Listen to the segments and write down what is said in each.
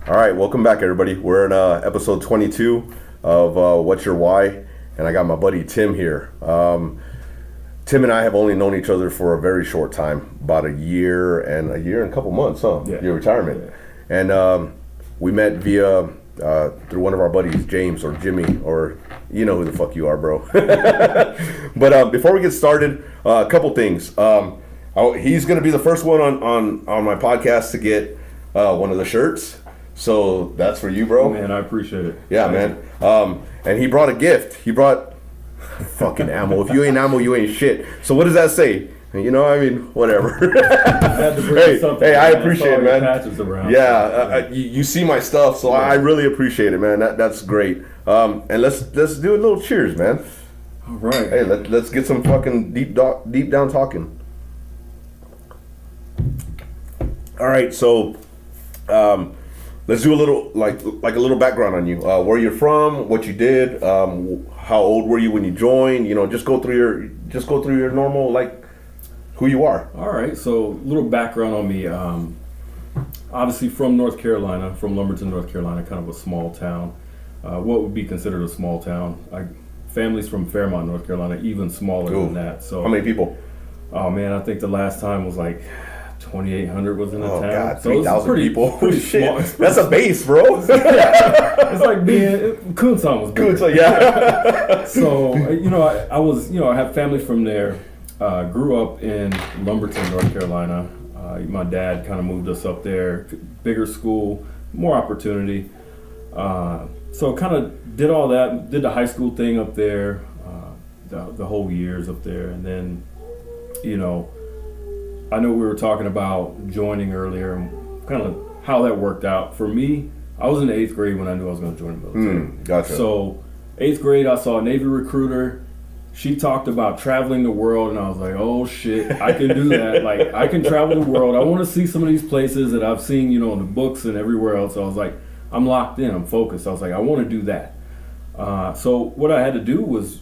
All right, welcome back, everybody. We're in episode 22 of What's Your Why, and I got my buddy Tim here. Tim and I have only known each other for a very short time, about a year and a couple months, huh? Yeah. Your retirement. Yeah. And we met via through one of our buddies, James or Jimmy, or you know who the fuck you are, bro. But before we get started, a couple things. He's going to be the first one on my podcast to get one of the shirts. So that's for you, bro. Man, I appreciate it. Yeah, man. And he brought a gift. He brought fucking ammo. If you ain't ammo, you ain't shit. So what does that say? You know, I mean, whatever. Hey, I appreciate it, man. Patches around. Yeah, you see my stuff, so I really appreciate it, man. That's great. And let's do a little cheers, man. All right. Hey, let's get some fucking deep down talking. All right, so let's do a little like a little background on you. Where you're from, what you did, how old were you when you joined? You know, just go through your normal, like, who you are. All right. So a little background on me. Obviously from North Carolina, from Lumberton, North Carolina, kind of a small town. What would be considered a small town? Families from Fairmont, North Carolina, even smaller than that. So how many people? Oh man, I think the last time was like 2,800 was in the town. Oh god, so 3,000 people. Pretty Shit, small. that's a base, bro. It's like being Kunshan was bigger. Kunshan, yeah. So I have family from there. Grew up in Lumberton, North Carolina. My dad kind of moved us up there. Bigger school, more opportunity. So kind of did all that. Did the high school thing up there. The whole years up there, and then, I know we were talking about joining earlier and kind of how that worked out. For me, I was in the 8th grade when I knew I was going to join the military. Gotcha. So 8th grade, I saw a Navy recruiter. She talked about traveling the world, and I was like, oh shit, I can do that. Like, I can travel the world. I want to see some of these places that I've seen, in the books and everywhere else. So I was like, I'm locked in, I'm focused. I was like, I want to do that. So what I had to do was,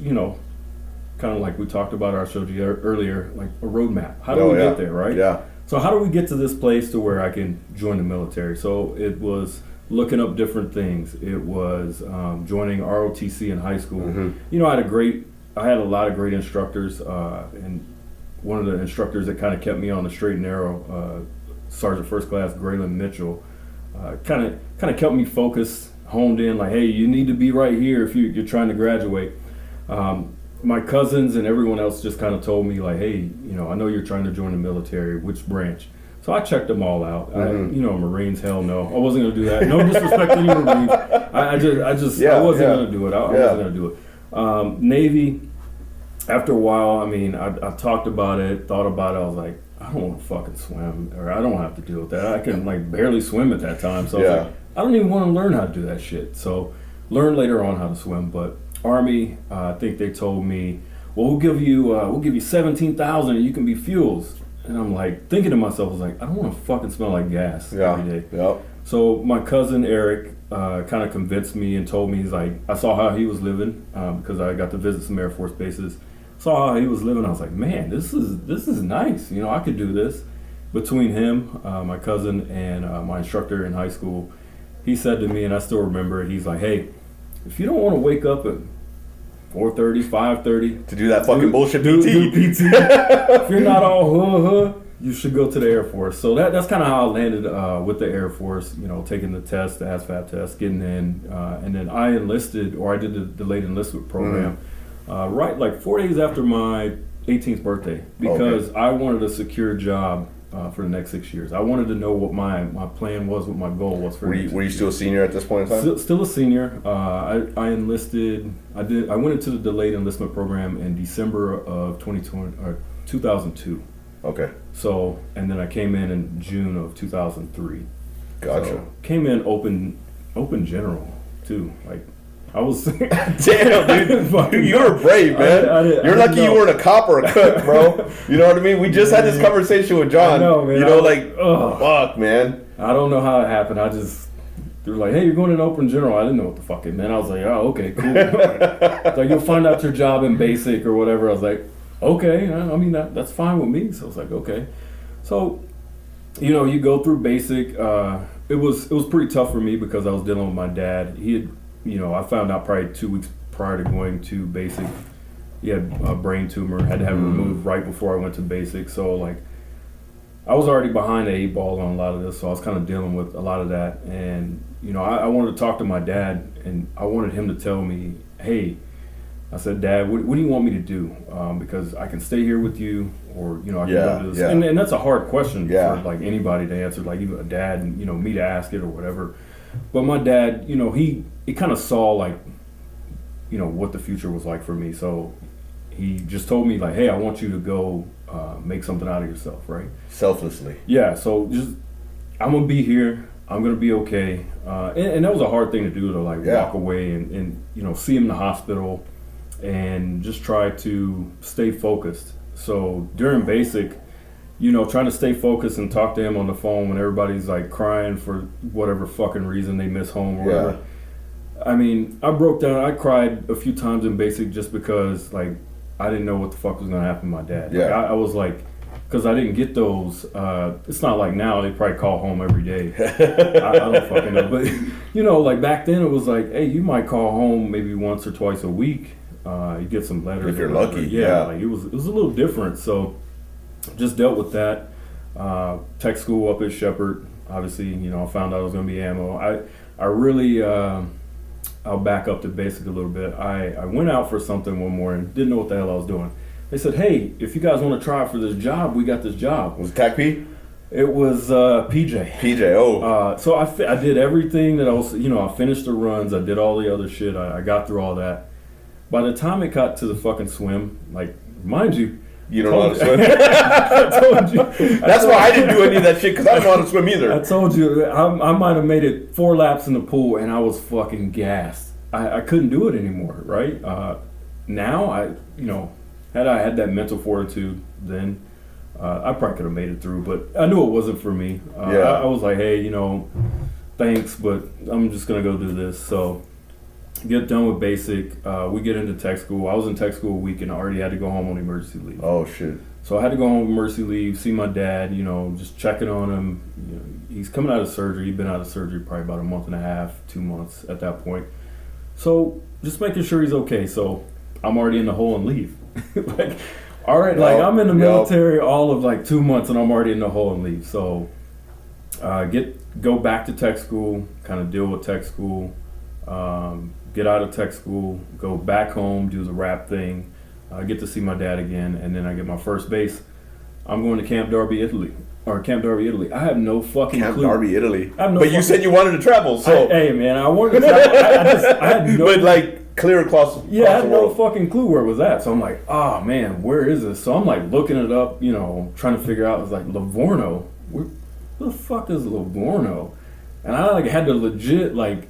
kind of like we talked about our show earlier, like a roadmap. How do we get there, right? Yeah. So how do we get to this place to where I can join the military? So it was looking up different things. It was joining ROTC in high school. Mm-hmm. I had a lot of great instructors, and one of the instructors that kind of kept me on the straight and narrow, Sergeant First Class Graylin Mitchell, kind of kept me focused, honed in, like, hey, you need to be right here if you're trying to graduate. My cousins and everyone else just kind of told me, like, hey, I know you're trying to join the military, which branch? So I checked them all out. Mm-hmm. Marines, hell no. I wasn't going to do that. No disrespect to any Marines. I wasn't going to do it. I wasn't going to do it. Navy, after a while, I talked about it, thought about it. I was like, I don't want to fucking swim, or I don't have to deal with that. I can barely swim at that time. So I was like, I don't even want to learn how to do that shit. So learned later on how to swim, but Army, I think they told me, well, we'll give you 17,000 and you can be fuels. And I'm like, thinking to myself, I was like, I don't want to fucking smell like gas every day. Yep. So my cousin Eric kind of convinced me and told me, he's like, I saw how he was living because I got to visit some Air Force bases. Saw how he was living. I was like, man, this is nice. I could do this. Between him, my cousin, and my instructor in high school, he said to me, and I still remember it, he's like, hey, if you don't want to wake up at 4:30, 5:30 to do that fucking bullshit PT. Do PT. If you're not all you should go to the Air Force. So that's kind of how I landed with the Air Force. Taking the test, the ASVAB test, getting in, and then I enlisted, or I did the delayed enlistment program, right like 4 days after my 18th birthday, because I wanted a secure job. For the next 6 years, I wanted to know what my plan was, what my goal was for. Were you still a senior at this point in time? Still a senior. I enlisted. I went into the delayed enlistment program in December of 2002. Okay. So, and then I came in June of 2003. Gotcha. So, came in open general too. Like, I was damn, dude. You were brave, man. You're lucky you weren't a cop or a cook, bro. You know what I mean? We just had this conversation with John. I know, man. Fuck, man. I don't know how it happened. They were like, hey, you're going in open general. I didn't know what the fuck it meant. I was like, oh, okay, cool. Like, you'll find out your job in basic or whatever. I was like, okay. That's fine with me. So I was like, okay. So, you go through basic. it was pretty tough for me because I was dealing with my dad. He had, I found out probably 2 weeks prior to going to basic. He had a brain tumor, had to have it removed right before I went to basic. So like, I was already behind the 8 ball on a lot of this, so I was kind of dealing with a lot of that. And I wanted to talk to my dad, and I wanted him to tell me, hey, I said, Dad, what do you want me to do? Because I can stay here with you, or I can go to this. Yeah. And that's a hard question for like anybody to answer, like even a dad, and me to ask it or whatever. But my dad, he kind of saw like, what the future was like for me. So he just told me like, hey, I want you to go make something out of yourself, right? Selflessly. Yeah. So just, I'm gonna be here. I'm gonna be okay. And that was a hard thing to do, to like walk away and see him in the hospital and just try to stay focused. So during basic, trying to stay focused and talk to him on the phone when everybody's like crying for whatever fucking reason they miss home or whatever. I mean, I broke down. I cried a few times in basic just because like I didn't know what the fuck was gonna happen to my dad. Yeah. Like, I was like, because I didn't get those. It's not like now they probably call home every day. I don't fucking know, but like back then it was like, hey, you might call home maybe once or twice a week. You get some letters if you're lucky. Yeah, like it was a little different. So just dealt with that. Tech school up at Shepherd. Obviously, I found out I was gonna be ammo. I really. I'll back up to basic a little bit. I went out for something one morning, didn't know what the hell I was doing. They said, hey, if you guys want to try for this job, we got this job. Was it TAC-P? It was PJ. PJ, oh. So I did everything that I was, I finished the runs, I did all the other shit, I got through all that. By the time it got to the fucking swim, like, mind you, you don't know how to swim? I told you. That's why I didn't do any of that shit, because I don't know how to swim either. I told you, I might have made it 4 laps in the pool, and I was fucking gassed. I couldn't do it anymore, right? Now, had I had that mental fortitude then, I probably could have made it through, but I knew it wasn't for me. I was like, hey, thanks, but I'm just going to go do this. So get done with basic. We get into tech school. I was in tech school a week and I already had to go home on emergency leave. Oh, shit. So I had to go home on emergency leave, see my dad, just checking on him. He's coming out of surgery. He'd been out of surgery probably about a month and a half, 2 months at that point. So just making sure he's okay. So I'm already in the hole and leave. Like, all right, like I'm in the military all of like 2 months and I'm already in the hole and leave. So go back to tech school, kind of deal with tech school, get out of tech school, go back home, do the rap thing, get to see my dad again, and then I get my first base. I'm going to Camp Darby, Italy. I have no fucking clue. Camp Darby, Italy. But you said you wanted to travel, so. Hey, man, I wanted to travel. I had no. But like clear across. Yeah, I had no fucking clue where it was at. So I'm like, oh man, where is this? So I'm like looking it up, trying to figure out. It's like Livorno. Where the fuck is Livorno? And I like had to legit like.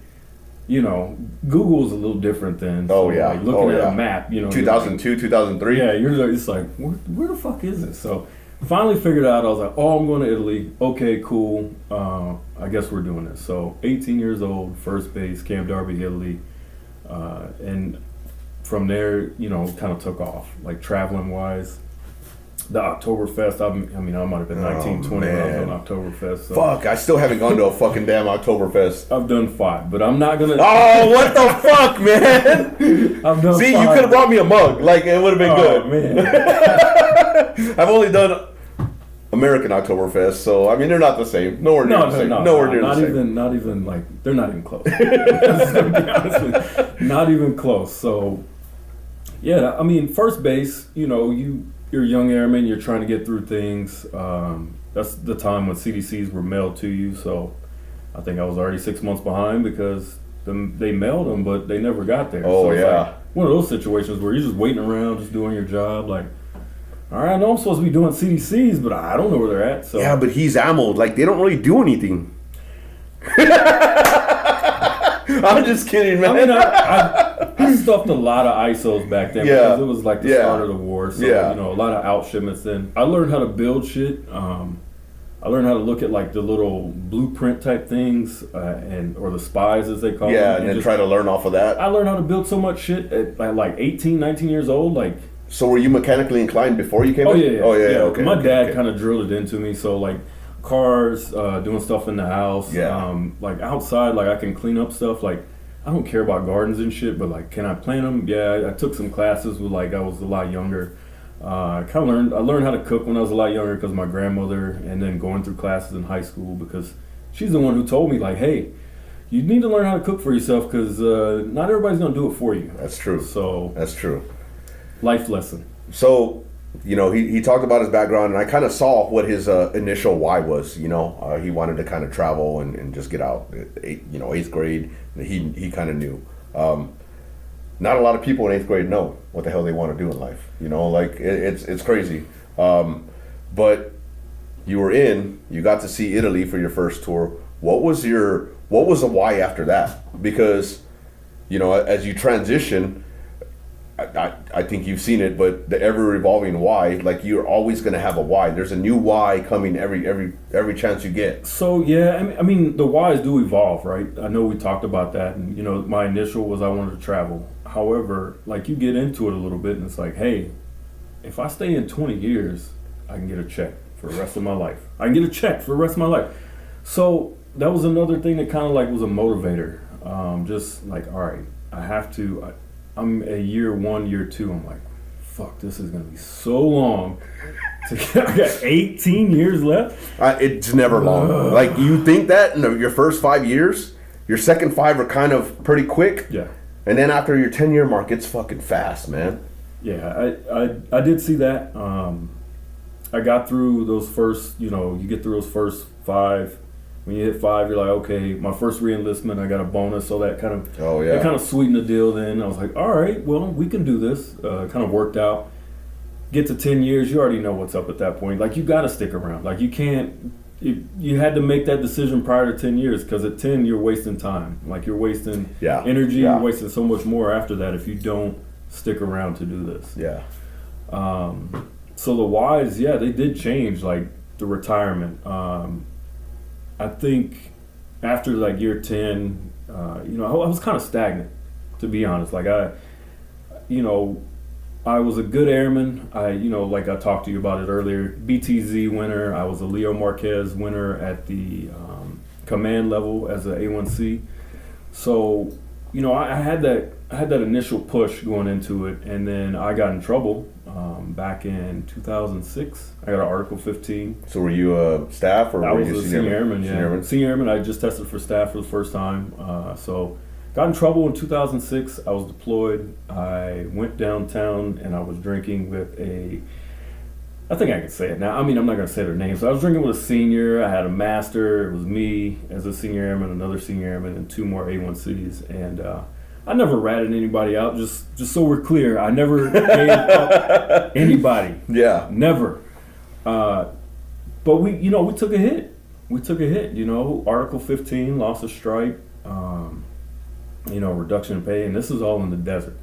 Google's a little different then. So, like, looking at a map, 2002, 2003. Yeah, it's like, where the fuck is this? So finally figured out, I was like, I'm going to Italy. Okay, cool. I guess we're doing this. So 18 years old, first base, Camp Darby, Italy. And from there, kind of took off, like traveling wise. The Oktoberfest, I might have been 19, 20 when I was on Oktoberfest. So. Fuck, I still haven't gone to a fucking damn Oktoberfest. I've done 5, but I'm not gonna. Oh, what the fuck, man! I've done 5. See, you could have brought me a mug. Like, it would have been good. Man. I've only done American Oktoberfest, so, they're not the same. Nowhere near the same. Nowhere near the same. Not even, like, they're not even close. To be honest with you. Not even close. So, yeah, first base, you're a young airman, you're trying to get through things. That's the time when CDCs were mailed to you, so I think I was already 6 months behind because they mailed them, but they never got there. Oh, so yeah. Like one of those situations where you're just waiting around, just doing your job, like, all right, I know I'm supposed to be doing CDCs, but I don't know where they're at. So. Yeah, but he's ammoed. Like, they don't really do anything. I'm just kidding, man. I stuffed a lot of ISOs back then because it was like the start of the war. So, a lot of out shipments then. I learned how to build shit. I learned how to look at like the little blueprint type things or the spies as they call them. Yeah, and then try to learn off of that. I learned how to build so much shit at like 18, 19 years old. Like, so were you mechanically inclined before you came in? Yeah. Oh, yeah. Okay. My dad kind of drilled it into me. So like cars, doing stuff in the house. Yeah. Like outside, like I can clean up stuff. Like I don't care about gardens and shit, but like, can I plant them? Yeah, I took some classes with like I was a lot younger. I learned how to cook when I was a lot younger because of my grandmother, and then going through classes in high school because she's the one who told me like, hey, you need to learn how to cook for yourself because not everybody's gonna do it for you. That's true. So That's true. life lesson. So, you know, he talked about his background, and I kind of saw what his initial why was. You know, he wanted to kind of travel and just get out. Eighth grade, he kind of knew. Not a lot of people in eighth grade know what the hell they want to do in life. You know, like it's crazy. But you got to see Italy for your first tour. What was the why after that? Because, you know, as you transition, I think you've seen it, but the ever evolving why, like you're always going to have a why. There's a new why coming every chance you get. So yeah, I mean the whys do evolve, right? I know we talked about that, and you know my initial was I wanted to travel. However, like you get into it a little bit, and it's like, hey, if I stay in 20 years, I can get a check for the rest of my life. I can get a check for the rest of my life. So that was another thing that kind of like was a motivator. Just like, all right, I have to. I'm a year 1, year 2. I'm like, fuck, this is gonna be so long. I got 18 years left. It's never long. Like you think that in your first 5 years, your second 5 are kind of pretty quick. Yeah. And then after your 10-year mark, it's fucking fast, man. Yeah, I did see that. I got through those first, you get through those first 5. When you hit 5, you're like, okay, my first re-enlistment, I got a bonus, so that kind of that kind of sweetened the deal. Then I was like, all right, well, we can do this. Kind of worked out. Get to 10 years, you already know what's up at that point. Like you got to stick around. Like you can't. You had to make that decision prior to 10 years because at 10 you're wasting time. Like you're wasting energy. Yeah. You're wasting so much more after that if you don't stick around to do this. Yeah. So the whys, they did change. Like the retirement. I think after like year 10, I was kind of stagnant, to be honest. Like I was a good airman. Like I talked to you about it earlier, BTZ winner. I was a Leo Marquez winner at the command level as an A1C. So, I had that initial push going into it, and then I got in trouble back in 2006. I got an Article 15. So were you a staff or I were was you a senior airman? Yeah, senior airman. I just tested for staff for the first time. So got in trouble in 2006. I was deployed. I went downtown and I was drinking with I think I can say it now. I mean, I'm not going to say their names. So I was drinking with a senior. I had a master. It was me as a senior airman, another senior airman, and 2 more A1Cs. And I never ratted anybody out. Just so we're clear, I never gave up anybody. Yeah. Never. But we took a hit. We took a hit. Article 15, lost a stripe. Reduction in pay, and this is all in the desert.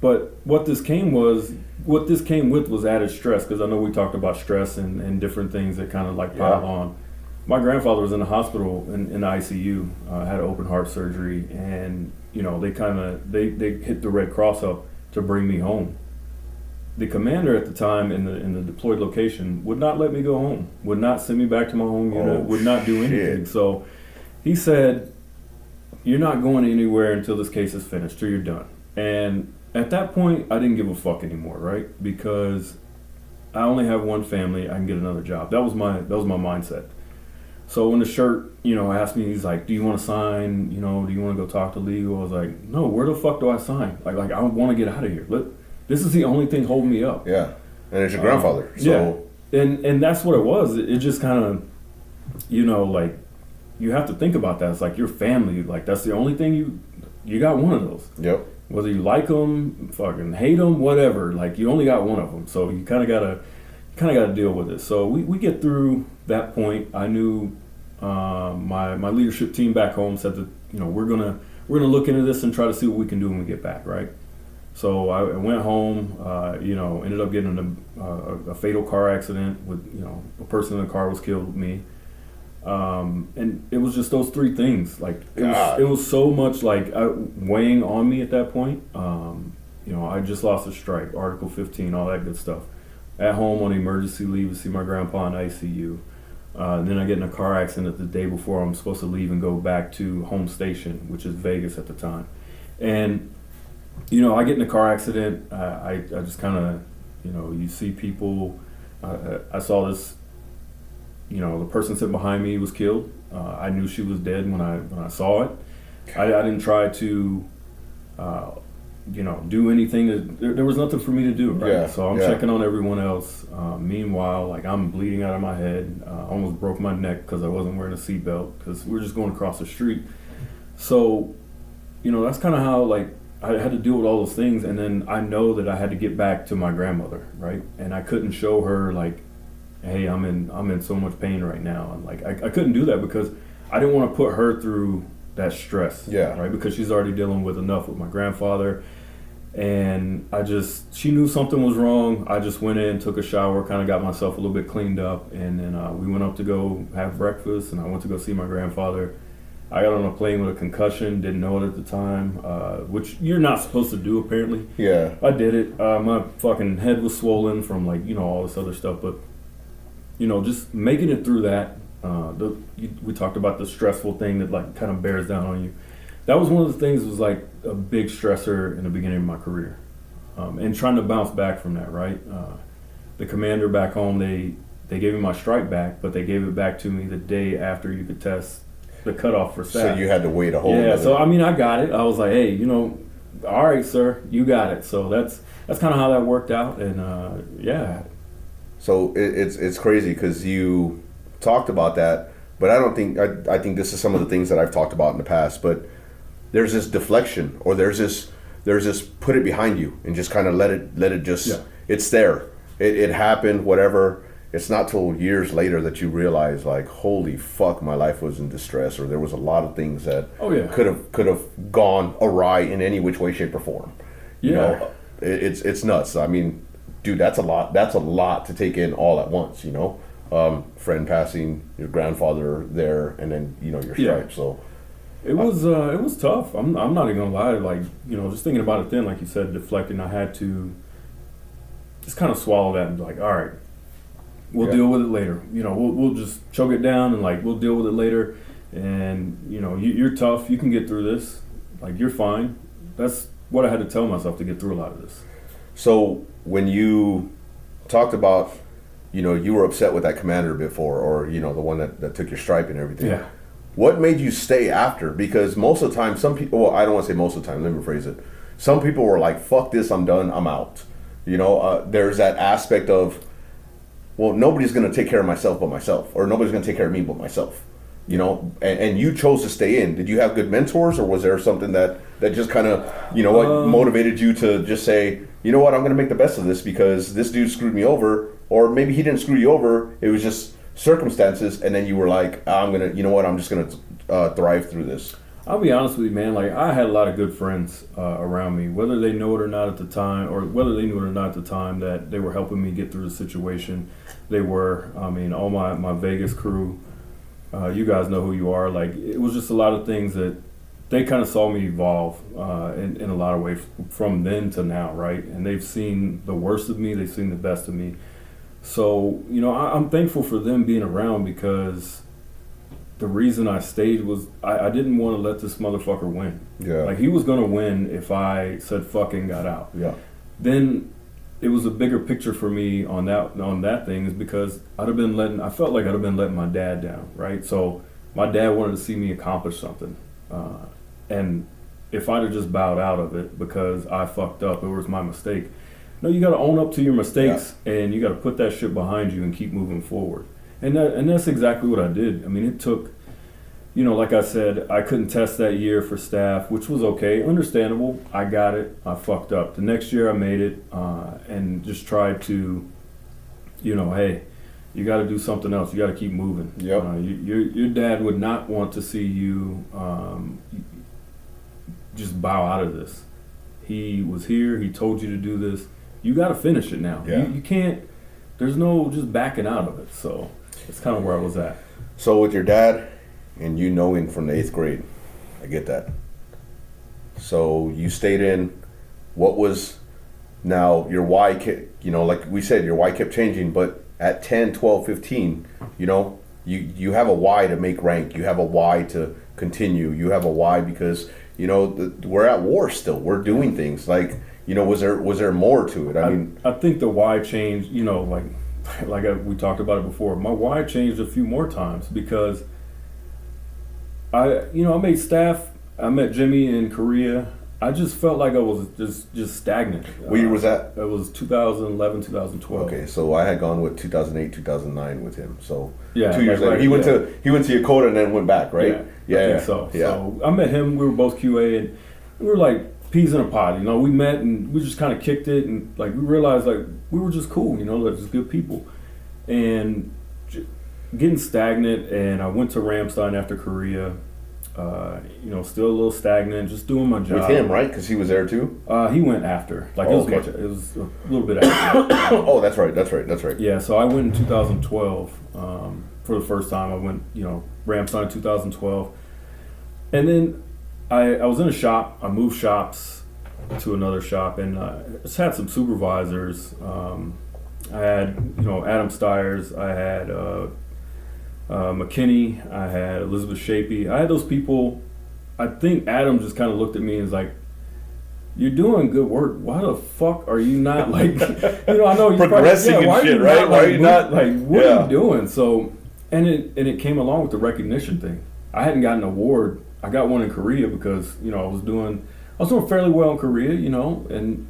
But what this came with was added stress, because I know we talked about stress and different things that kind of like pile on. My grandfather was in the hospital in the ICU, had open heart surgery, and they hit the Red Cross up to bring me home. The commander at the time in the deployed location would not let me go home, would not send me back to my home unit, would not do anything. So he said, you're not going anywhere until this case is finished, or you're done. And at that point, I didn't give a fuck anymore, right? Because I only have one family, I can get another job. That was my mindset. So when the shirt, asked me, he's like, do you want to sign? Do you want to go talk to legal? I was like, no, where the fuck do I sign? Like I want to get out of here. This is the only thing holding me up. Yeah, and it's your grandfather. So. Yeah, and that's what it was. It just kind of, like, you have to think about that. It's like your family. Like that's the only thing you got one of those. Yep. Whether you like them, fucking hate them, whatever. Like you only got one of them. So you kind of gotta deal with it. So we get through that point. I knew my leadership team back home said that we're gonna look into this and try to see what we can do when we get back, right? So I went home, ended up getting in a fatal car accident with, a person in the car was killed with me. And it was just those 3 things. Like it was so much like weighing on me at that point. I just lost a stripe, Article 15, all that good stuff. At home on emergency leave to see my grandpa in ICU. Then I get in a car accident the day before I'm supposed to leave and go back to home station, which is Vegas at the time. And, I get in a car accident. I just kind of, you see people. I saw this, the person sitting behind me was killed. I knew she was dead when I saw it. I didn't try to, do anything. There was nothing for me to do, right? Yeah, So I'm yeah. checking on everyone else. Meanwhile, like I'm bleeding out of my head. Almost broke my neck because I wasn't wearing a seatbelt because we were just going across the street. So, that's kind of how like I had to deal with all those things. And then I know that I had to get back to my grandmother, right? And I couldn't show her like, hey, I'm in so much pain right now. And like I couldn't do that because I didn't want to put her through that stress, Yeah. right? Because she's already dealing with enough with my grandfather. And she knew something was wrong. I just went in, took a shower, kind of got myself a little bit cleaned up, and then we went up to go have breakfast, and I went to go see my grandfather. I got on a plane with a concussion, didn't know it at the time, which you're not supposed to do apparently. Yeah. I did it. My fucking head was swollen from like, all this other stuff, but, just making it through that, we talked about the stressful thing that like kind of bears down on you. That was one of the things that was like a big stressor in the beginning of my career, and trying to bounce back from that. Right, the commander back home, they gave me my stripe back, but they gave it back to me the day after you could test the cutoff for staff. So you had to wait a whole. Yeah, so I mean, I got it. I was like, hey, all right, sir, you got it. So that's kind of how that worked out, and yeah. So it's crazy because you talked about that, but I don't think I think this is some of the things that I've talked about in the past, but. There's this deflection, or there's this put it behind you and just kind of let it just it's there. It happened, whatever. It's not till years later that you realize like, holy fuck, my life was in distress, or there was a lot of things that could have gone awry in any which way, shape, or form. Yeah. It's nuts. I mean, dude, that's a lot to take in all at once. Friend passing, your grandfather there, and then your stripe. So. It was tough. I'm not even gonna lie. Like just thinking about it then, like you said, deflecting. I had to just kind of swallow that and be like, all right, we'll deal with it later. We'll just choke it down and like we'll deal with it later. And you're tough. You can get through this. Like you're fine. That's what I had to tell myself to get through a lot of this. So when you talked about, you were upset with that commander before, or the one that took your stripe and everything. Yeah. What made you stay after? Because most of the time, some people, well, I don't want to say most of the time, let me rephrase it. Some people were like, fuck this, I'm done, I'm out. There's that aspect of, well, nobody's going to take care of myself but myself, or nobody's going to take care of me but myself. And you chose to stay in. Did you have good mentors, or was there something that just kind of, motivated you to just say, I'm going to make the best of this because this dude screwed me over, or maybe he didn't screw you over, it was just circumstances, and then you were like, I'm just gonna thrive through this. I'll be honest with you, man. Like I had a lot of good friends around me, whether they know it or not at the time, or whether they knew it or not at the time, that they were helping me get through the situation. They were. I mean, all my Vegas crew. You guys know who you are. Like it was just a lot of things that they kind of saw me evolve in a lot of ways from then to now, right? And they've seen the worst of me. They've seen the best of me. So, I'm thankful for them being around because the reason I stayed was I didn't want to let this motherfucker win. Yeah. Like he was going to win if I said fucking got out. Yeah. Then it was a bigger picture for me on that thing is because I felt like I'd have been letting my dad down, right? So my dad wanted to see me accomplish something. And if I'd have just bowed out of it because I fucked up, it was my mistake. No, you got to own up to your mistakes, and you got to put that shit behind you and keep moving forward. And that's exactly what I did. I mean, it took, like I said, I couldn't test that year for staff, which was okay, understandable. I got it. I fucked up. The next year I made it, and just tried to, hey, you got to do something else. You got to keep moving. Yep. Your dad would not want to see you just bow out of this. He was here. He told you to do this. You got to finish it now. Yeah. You can't, there's no just backing out of it. So it's kind of where I was at. So with your dad and you knowing from the 8th grade, I get that. So you stayed in. What was now your why? Like we said, your why kept changing. But at 10, 12, 15, you have a why to make rank. You have a why to continue. You have a why because we're at war still. We're doing things like was there more to it? I think the why changed. We talked about it before. My why changed a few more times because I made staff. I met Jimmy in Korea. I just felt like I was just stagnant. What year was that? It was 2011, 2012. Okay, so I had gone with 2008, 2009 with him. So yeah, 2 years later, right, he went to Yokota and then went back, right? Yeah, I think so. Yeah. So I met him. We were both QA, and we were like peas in a pod. We met and we just kind of kicked it, and like we realized like we were just cool. Like just good people, and getting stagnant. And I went to Ramstein after Korea. Still a little stagnant, just doing my job. With him, right? Because he was there too? He went after. It was a little bit after. Oh, that's right. Yeah, so I went in 2012 for the first time. I went, Ramstein in 2012. And then I was in a shop. I moved shops to another shop, and just had some supervisors. I had, Adam Stiers. I had McKinney. I had Elizabeth Shapey. I had those people. I think Adam just kind of looked at me and was like, "You're doing good work. Why the fuck are you not like, I know you're progressing probably, and shit, right? Why are you not like, what are you doing?" So, and it came along with the recognition thing. I hadn't gotten an award. I got one in Korea because I was doing fairly well in Korea, and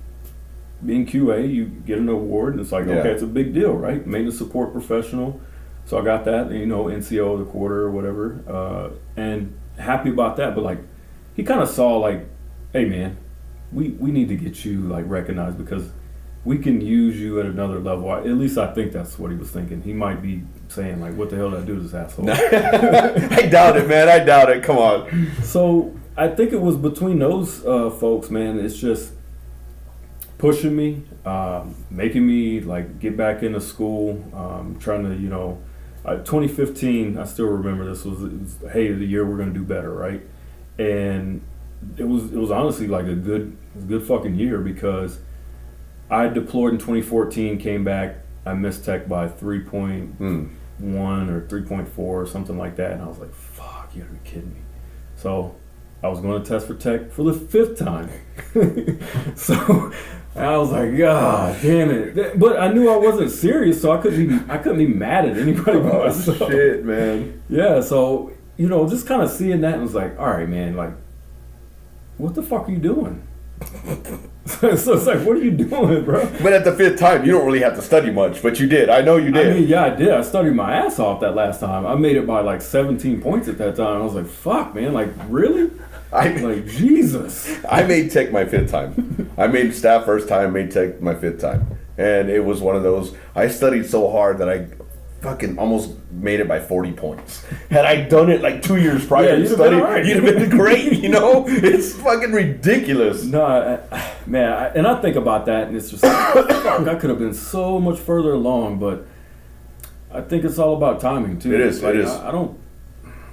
being QA, you get an award, and it's like, okay, it's a big deal, right? Maintenance support professional. So I got that, NCO of the quarter or whatever, and happy about that. But like, he kind of saw like, hey man, we need to get you like recognized because we can use you at another level. At least I think that's what he was thinking. He might be saying like, what the hell did I do to this asshole? I doubt it, man. I doubt it. Come on. So I think it was between those folks, man. It's just pushing me, making me like get back into school, trying to 2015, I still remember this was hey, the year we're gonna do better, right? And it was honestly like a good fucking year because I deployed in 2014, came back, I missed tech by 3.1 or 3.4 or something like that, and I was like, fuck, you gotta be kidding me. So I was going to test for tech for the 5th time. So I was like, God damn it. But I knew I wasn't serious, so I couldn't be mad at anybody but myself. Shit, man. Yeah, so, just kind of seeing that and was like, all right, man, like, what the fuck are you doing? So it's like, what are you doing, bro? But at the 5th time, you don't really have to study much, but you did. I know you did. I mean, yeah, I did. I studied my ass off that last time. I made it by like 17 points at that time. I was like, fuck, man, like, really? Like, Jesus. I made tech my 5th time. I made staff first time, made tech my 5th time. And it was one of those, I studied so hard that I fucking almost made it by 40 points. Had I done it like 2 years prior to studying, you'd have been great, It's fucking ridiculous. No, man, and I think about that, and it's just like, fuck, I could have been so much further along, but I think it's all about timing, too. It is, like, it is. I don't,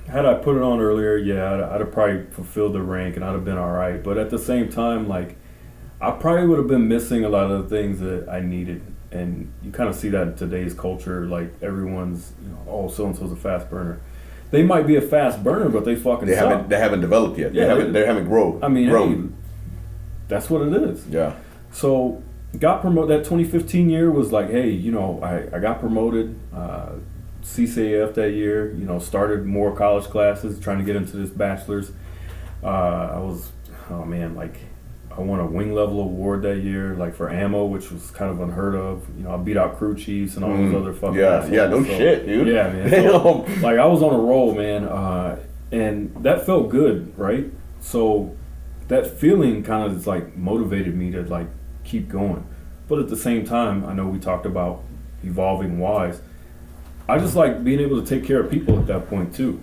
had I put it on earlier, yeah, I'd have probably fulfilled the rank, and I'd have been all right, but at the same time, like, I probably would have been missing a lot of the things that I needed. And you kind of see that in today's culture, like everyone's, oh, so-and-so's a fast burner. They might be a fast burner, but they fucking suck. They haven't developed yet. Yeah, they haven't grown. I mean, grown. Hey, that's what it is. Yeah. So got promoted. That 2015 year was like, hey, I got promoted. CCAF that year, started more college classes, trying to get into this bachelor's. I was, oh man, like, I won a wing level award that year, like for ammo, which was kind of unheard of. I beat out crew chiefs and all those other fucking assholes. Yeah, no shit, dude. Yeah, man. So, like, I was on a roll, man, and that felt good, right? So that feeling kind of like motivated me to like keep going. But at the same time, I know we talked about evolving wise. I just like being able to take care of people at that point too.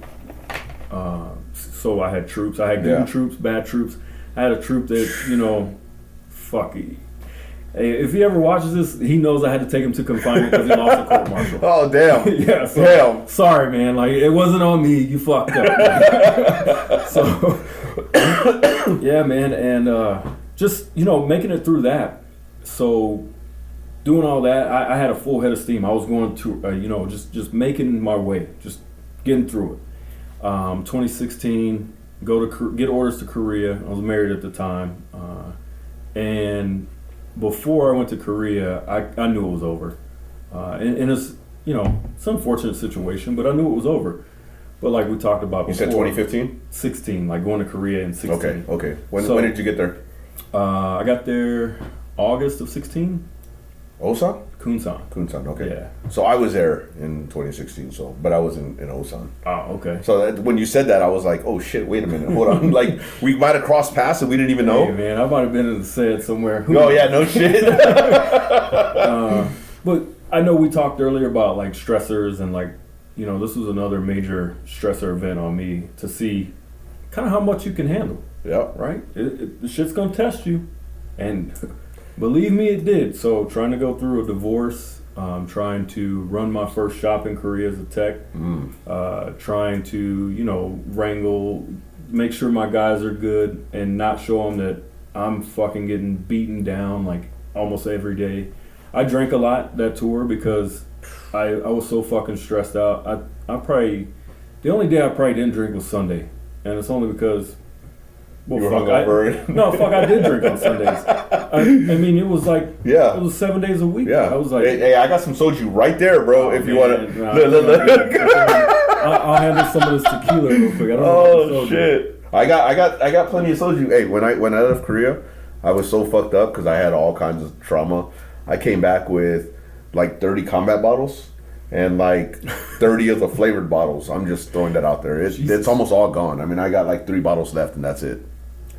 So I had troops. I had good troops, bad troops. I had a troop that, fuck it. Hey, if he ever watches this, he knows I had to take him to confinement because he lost a court martial. Oh, damn. Yeah, so, damn. Sorry, man. Like, it wasn't on me. You fucked up. So, yeah, man. And just, making it through that. So, doing all that, I had a full head of steam. I was going to, just making my way. Just getting through it. 2016, get orders to Korea. I was married at the time, and before I went to Korea, I knew it was over. And it's it's an unfortunate situation, but I knew it was over. But like we talked about before. You said 2015? 16, like going to Korea in 16. Okay. When did you get there? I got there August of 16. Osan? Kunsan, okay. Yeah. So I was there in 2016, but I was in Osan. Oh, okay. So when you said that, I was like, oh shit, wait a minute, hold on. Like, we might have crossed paths and we didn't even know. Hey, man, I might have been in the set somewhere. Oh, yeah, no shit. But I know we talked earlier about like stressors and like, this was another major stressor event on me to see kind of how much you can handle. Yeah. Right? The shit's going to test you. And believe me, it did. So trying to go through a divorce, trying to run my first shop in Korea as a tech, trying to, wrangle, make sure my guys are good and not show them that I'm fucking getting beaten down like almost every day. I drank a lot that tour because I was so fucking stressed out. The only day I probably didn't drink was Sunday. And it's only because, you were hungover. I did drink on Sundays. I mean, it was like, it was 7 days a week. Yeah. I was like, hey, I got some soju right there, bro, if you want to. I'll handle some of this tequila real quick. I don't know shit. I got plenty of soju. Hey, when I left Korea, I was so fucked up because I had all kinds of trauma. I came back with like 30 combat bottles and like 30 of the flavored bottles. I'm just throwing that out there. It's almost all gone. I mean, I got like 3 bottles left and that's it.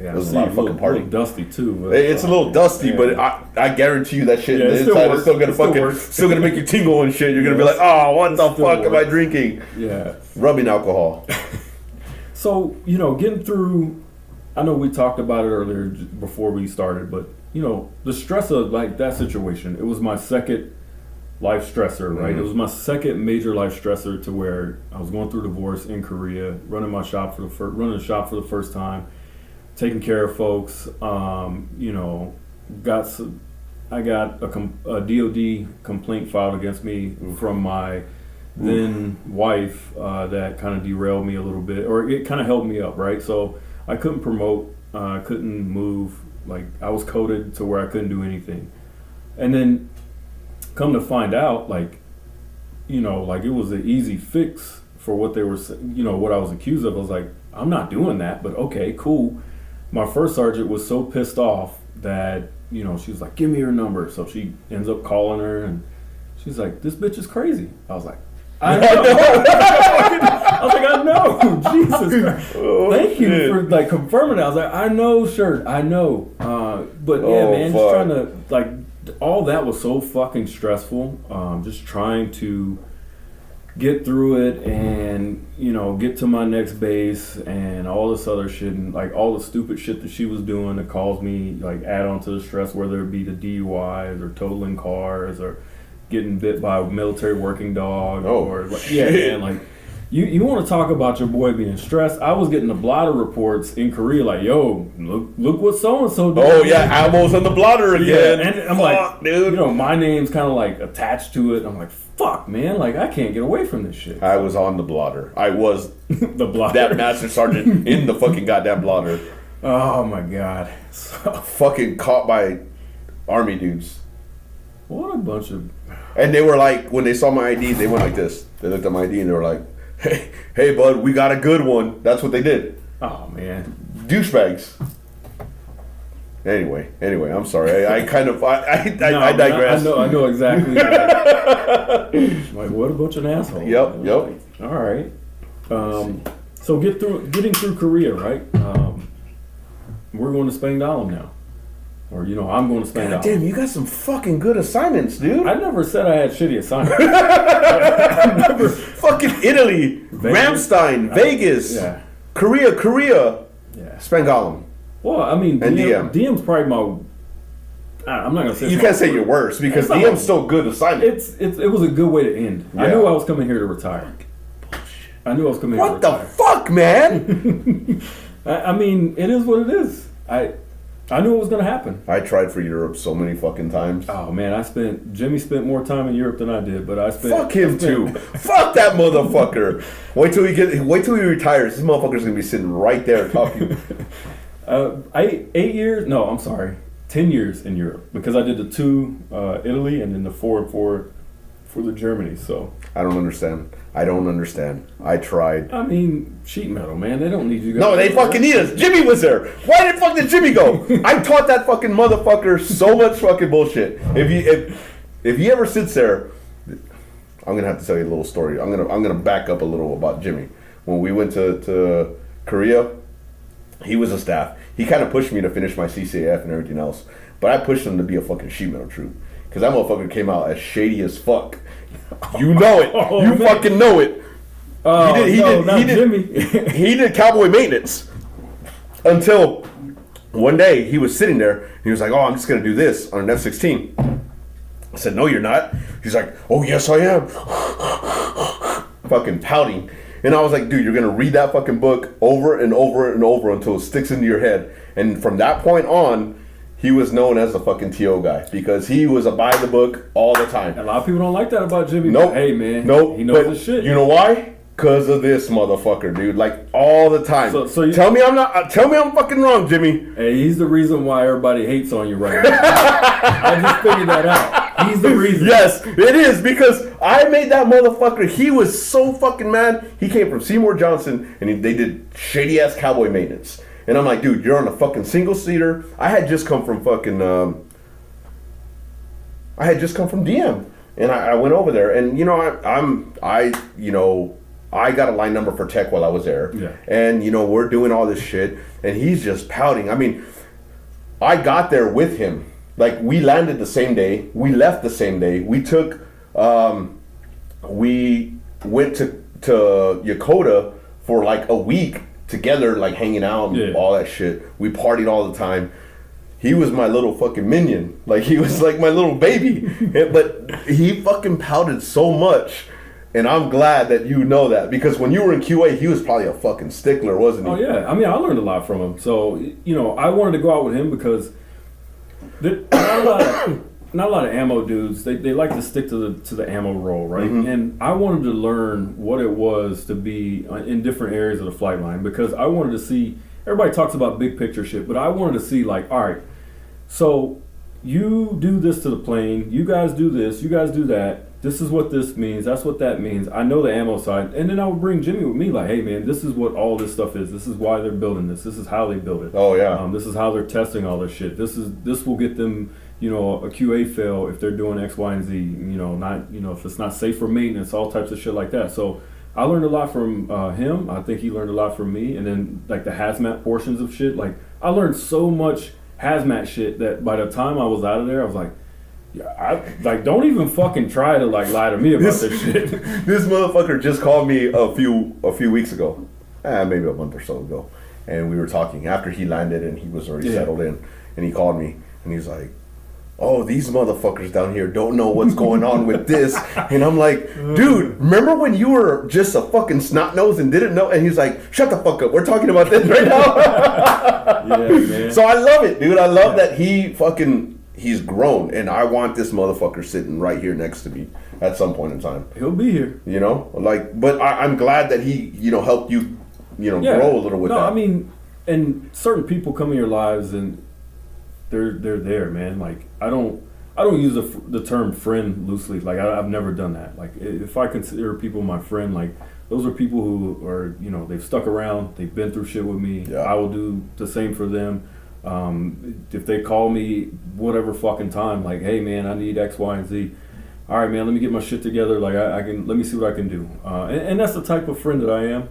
Yeah, it was a lot of fucking party. A little dusty too. But, it's a little dusty, but I guarantee you that shit in the inside is still gonna make you tingle and shit. You're gonna be like, oh, what the fuck am I drinking? Yeah, rubbing alcohol. So getting through. I know we talked about it earlier before we started, but the stress of like that situation. It was my second life stressor, right? It was my second major life stressor to where I was going through divorce in Korea, running the shop for the first time, taking care of folks. I got a DOD complaint filed against me from my then wife that kind of derailed me a little bit, or it kind of held me up, right? So I couldn't promote, couldn't move. Like I was coded to where I couldn't do anything, and then come to find out, like it was an easy fix for what they were, what I was accused of. I was like, I'm not doing that, but okay, cool. My first sergeant was so pissed off that she was like, give me her number. So she ends up calling her, and she's like, this bitch is crazy. I was like, I know. I was like, I know. Jesus Christ. Thank you for like confirming that. I was like, I know, sure, I know. But yeah, man, just trying to like, all that was so fucking stressful. Just trying to get through it and get to my next base and all this other shit and like all the stupid shit that she was doing that caused me like add on to the stress, whether it be the DUIs or totaling cars or getting bit by a military working dog or like, man, like you want to talk about your boy being stressed. I was getting the blotter reports in Korea like, yo, look what so and so did. Oh yeah, Almo's on the blotter again. Yeah, and I'm like, dude, my name's kind of like attached to it. I'm like, fuck, man, like I can't get away from this shit. I was on the blotter. I was the blotter. That master sergeant in the fucking goddamn blotter. Oh my god. Fucking caught by army dudes. What a bunch of. And they were like, when they saw my ID, they went like this. They looked at my ID and they were like, hey bud, we got a good one. That's what they did. Oh man. Douchebags. Anyway, I'm sorry. I digress. I know exactly. Like, what a bunch of assholes. Yep. Like, all right. So getting through Korea, right? We're going to Spangdahlem now. Or, I'm going to Spangdahlem. Damn, you got some fucking good assignments, dude. I never said I had shitty assignments. I never. Fucking Italy, Ramstein, Vegas, Korea, Spangdahlem. Well, I mean, DM. DM's probably my. I'm not gonna say. You can't say your worst because DM's still good assignment. It was a good way to end. Yeah. I knew I was coming here to retire. Bullshit. I knew I was coming here to retire. What the fuck, man? I mean, it is what it is. I knew it was gonna happen. I tried for Europe so many fucking times. Oh man, Jimmy spent more time in Europe than I did, but I spent. Fuck him too. Fuck that motherfucker. Wait till he retires. This motherfucker's gonna be sitting right there talking. 8 years? No, I'm sorry, 10 years in Europe because I did the 2 Italy and then the 4 for the Germany. So I don't understand. I tried. I mean, sheet metal, man. They don't need you guys. No, they fucking need us. Jimmy was there. Why the fuck did Jimmy go? I taught that fucking motherfucker so much fucking bullshit. If he ever sits there, I'm gonna have to tell you a little story. I'm gonna back up a little about Jimmy. When we went to Korea, he was a staff. He kind of pushed me to finish my CCAF and everything else, but I pushed him to be a fucking sheet metal troop because that motherfucker came out as shady as fuck. You know it. Oh, you man. fucking know it. Not Jimmy. He did cowboy maintenance until one day he was sitting there and he was like, "Oh, I'm just gonna do this on an F-16." I said, "No, you're not." He's like, "Oh, yes, I am." Fucking pouting. And I was like, "Dude, you're gonna read that fucking book over and over and over until it sticks into your head." And from that point on, he was known as the fucking TO guy because he was a by the book all the time. A lot of people don't like that about Jimmy. Nope. Hey, man. Nope. He knows his shit. You know why? Because of this motherfucker, dude. Like all the time. So tell me I'm fucking wrong, Jimmy. Hey, he's the reason why everybody hates on you right now. I just figured that out. He's the reason. Yes, it is because I made that motherfucker. He was so fucking mad. He came from Seymour Johnson and they did shady ass cowboy maintenance. And I'm like, dude, you're on a fucking single seater. I had just come from fucking. I had just come from DM, and I went over there, and you know, I got a line number for tech while I was there, yeah. And you know, we're doing all this shit, and he's just pouting. I mean, I got there with him. Like we landed the same day, we left the same day. We took, we went to Yokota for like a week. Together, like hanging out and all that shit. We partied all the time. He was my little fucking minion. Like he was like my little baby. But he fucking pouted so much. And I'm glad that you know that. Because when you were in QA, he was probably a fucking stickler, wasn't he? Oh yeah. I mean, I learned a lot from him. So, you know, I wanted to go out with him because not a lot of ammo dudes. They like to stick to the ammo role, right? Mm-hmm. And I wanted to learn what it was to be in different areas of the flight line because I wanted to see. Everybody talks about big picture shit, but I wanted to see like, all right, so you do this to the plane, you guys do this, you guys do that. This is what this means. That's what that means. I know the ammo side, and then I would bring Jimmy with me, like, hey man, this is what all this stuff is. This is why they're building this. This is how they build it. Oh yeah. This is how they're testing all this shit. This will get them, you know, a QA fail if they're doing X, Y, and Z. You know, not, you know, if it's not safe for maintenance, all types of shit like that. So I learned a lot from him. I think he learned a lot from me. And then like the hazmat portions of shit, like I learned so much hazmat shit that by the time I was out of there, I was like, yeah, I like don't even fucking try to like lie to me about this shit. This motherfucker just called me a few weeks ago, maybe a month or so ago, and we were talking after he landed and he was already settled in, and he called me and he's like, "Oh, these motherfuckers down here don't know what's going on with this," and I'm like, "Dude, remember when you were just a fucking snot nose and didn't know?" And he's like, "Shut the fuck up, we're talking about this right now." Yeah, man. So I love it, dude. I love that he's grown, and I want this motherfucker sitting right here next to me at some point in time. He'll be here. You know, like, but I'm glad that he, you know, helped you, you know, grow a little with that. No, I mean, and certain people come in your lives and they're there, man. Like, I don't use the term friend loosely. Like, I've never done that. Like, if I consider people my friend, like, those are people who are, you know, they've stuck around, they've been through shit with me. Yeah. I will do the same for them. If they call me whatever fucking time, like, hey man, I need X, Y, and Z. All right, man, let me get my shit together. Like, let me see what I can do. And that's the type of friend that I am,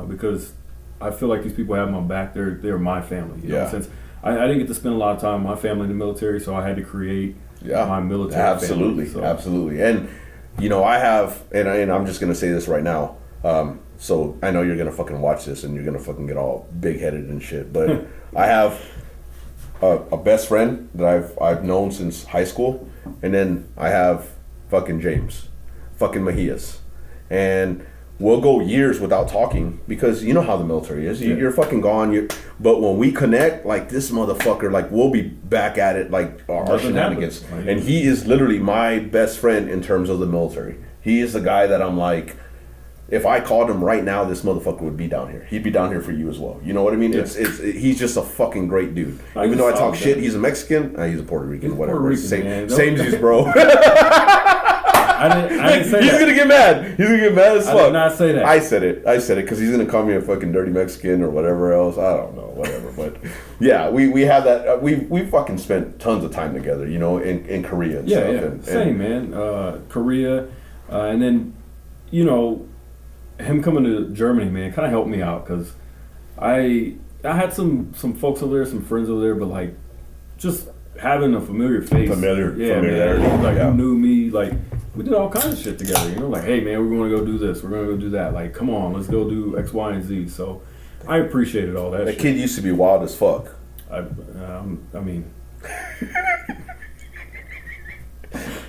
because I feel like these people have my back. They're my family. You know, since I didn't get to spend a lot of time with my family in the military, so I had to create my military family. So. Absolutely. And you know, I have, and I'm just gonna say this right now. So I know you're gonna fucking watch this and you're gonna fucking get all big headed and shit, but I have a best friend that I've known since high school, and then I have fucking James, fucking Mejias, and we'll go years without talking because you know how the military is. You're fucking gone. But when we connect, like this motherfucker, like we'll be back at it like our shenanigans. And he is literally my best friend in terms of the military. He is the guy that I'm like, if I called him right now, this motherfucker would be down here. He'd be down here for you as well. You know what I mean? Yeah. He's just a fucking great dude. Even though I talk shit, he's a Mexican. He's a Puerto Rican, whatever. Puerto Rican, same as bro. I didn't say he's that. Gonna get mad. He's gonna get mad as fuck. I did not say that. I said it because he's gonna call me a fucking dirty Mexican or whatever else. I don't know, whatever. But yeah, we have that. We fucking spent tons of time together, you know, in Korea and stuff. Yeah, same man. Korea, and then you know, him coming to Germany, man, kind of helped me out because I had some folks over there, some friends over there, but like just having a familiar face, familiarity, like you knew me, like. We did all kinds of shit together, you know, like, hey, man, we're going to go do this. We're going to go do that. Like, come on, let's go do X, Y, and Z. So I appreciated all that shit. That kid used to be wild as fuck. I mean.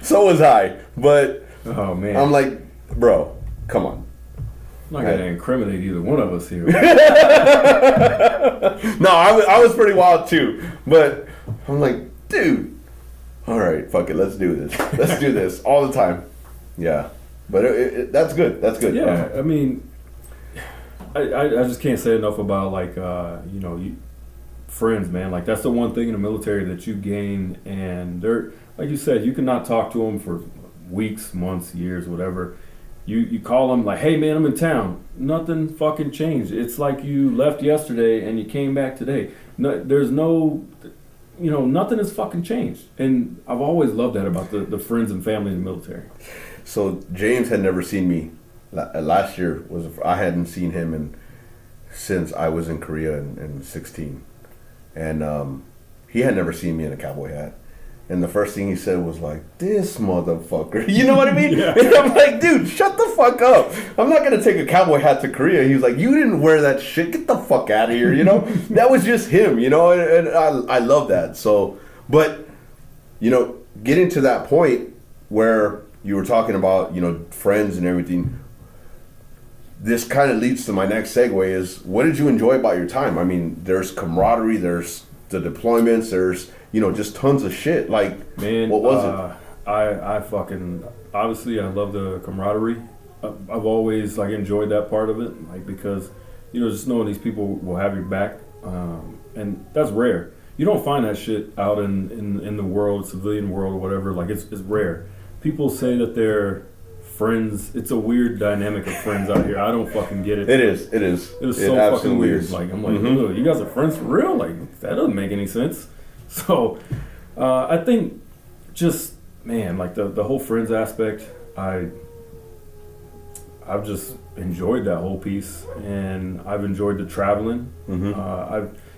So was I. But oh, man. I'm like, bro, come on. I'm not going to incriminate either one of us here. No, I was pretty wild too. But I'm like, dude. All right, fuck it. Let's do this. Let's do this all the time. Yeah, but that's good. That's good. Yeah, I mean, I just can't say enough about like you know, friends, man. Like that's the one thing in the military that you gain, and they're like you said, you cannot talk to them for weeks, months, years, whatever. You call them like, hey man, I'm in town. Nothing fucking changed. It's like you left yesterday and you came back today. No, there's no. You know, nothing has fucking changed. And I've always loved that about the friends and family in the military. So James had never seen me. Last year I hadn't seen him since I was in Korea in 16. And he had never seen me in a cowboy hat. And the first thing he said was like, this motherfucker. You know what I mean? Yeah. And I'm like, dude, shut the fuck up. I'm not going to take a cowboy hat to Korea. He was like, you didn't wear that shit. Get the fuck out of here, you know? That was just him, you know? And I love that. So, but, you know, getting to that point where you were talking about, you know, friends and everything, this kind of leads to my next segue is, what did you enjoy about your time? I mean, there's camaraderie, there's the deployments, there's, you know, just tons of shit. Like, man, what was it? I fucking, obviously, I love the camaraderie. I've always, like, enjoyed that part of it, like, because, you know, just knowing these people will have your back, and that's rare. You don't find that shit out in the world, civilian world or whatever. Like, it's rare. People say that they're friends. It's a weird dynamic of friends out here. I don't fucking get it. It is. It is so fucking weird. Is. Like, I'm like, you guys are friends for real? Like, that doesn't make any sense. So, I think just, man, like the whole friends aspect, I've just enjoyed that whole piece, and I've enjoyed the traveling.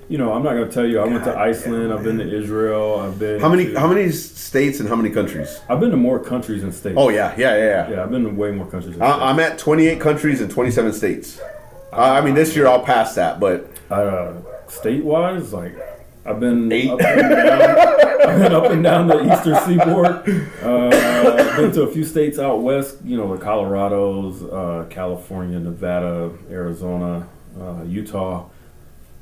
You know, I'm not gonna tell you. I went to Iceland. I've been to Israel. I've been. How many states and how many countries? I've been to more countries than states. Oh yeah. Yeah, I've been to way more countries. I'm at 28 countries and 27 states. I mean, this year I'll pass that, but state-wise, like. I've been up and down. I've been up and down the eastern seaboard. I've been to a few states out west. You know, the Colorados, California, Nevada, Arizona, Utah,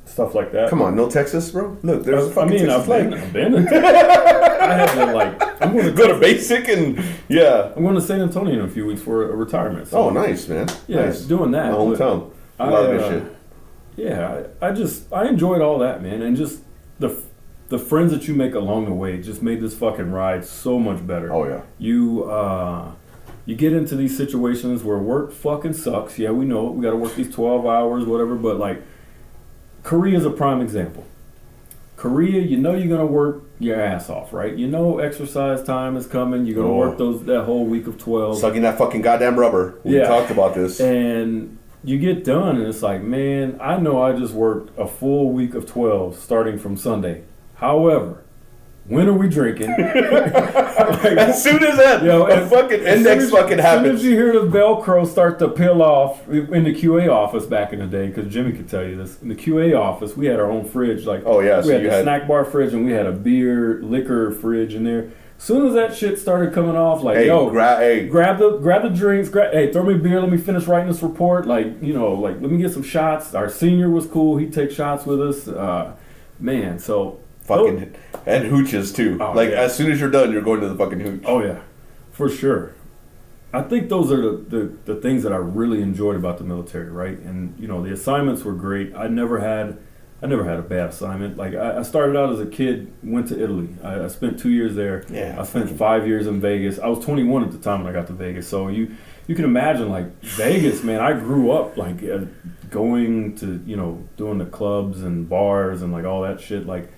stuff like that. Come on, no Texas, bro. Look, there's fucking Texas. I've been to Texas. I have to like. I'm going to go to basic and yeah. I'm going to San Antonio in a few weeks for a retirement. So, oh, nice, man. Yeah, nice. Doing that. My hometown. A lot of good shit. Yeah, I enjoyed all that, man, and just. The friends that you make along the way just made this fucking ride so much better. Oh yeah. You get into these situations where work fucking sucks. Yeah, we know it. We got to work these 12 hours, whatever. But like, Korea's a prime example. Korea, you know you're gonna work your ass off, right? You know exercise time is coming. You're gonna work that whole week of 12. Sucking that fucking goddamn rubber. We talked about this. And you get done, and it's like, man, I know I just worked a full week of 12 starting from Sunday. However, when are we drinking? Like, as soon as that fucking index fucking happens. As soon as you hear the Velcro start to peel off in the QA office back in the day, because Jimmy could tell you this, in the QA office, we had our own fridge. Like, we had a snack bar fridge, and we had a beer, liquor fridge in there. Soon as that shit started coming off, like, Hey, yo, hey. grab the drinks, hey, throw me a beer, let me finish writing this report, like, you know, like, let me get some shots. Our senior was cool, he'd take shots with us, man, so. Fucking, and hooches too. Oh, like, yeah. as soon as you're done, you're going to the fucking hooch. Oh, yeah, for sure. I think those are the things that I really enjoyed about the military, right? And, you know, the assignments were great. I never had a bad assignment. Like, I started out as a kid, went to Italy. I spent 2 years there. Yeah. I spent 5 years in Vegas. I was 21 at the time when I got to Vegas. So you can imagine, like, Vegas, man, I grew up, like, going to, you know, doing the clubs and bars and, like, all that shit. Like,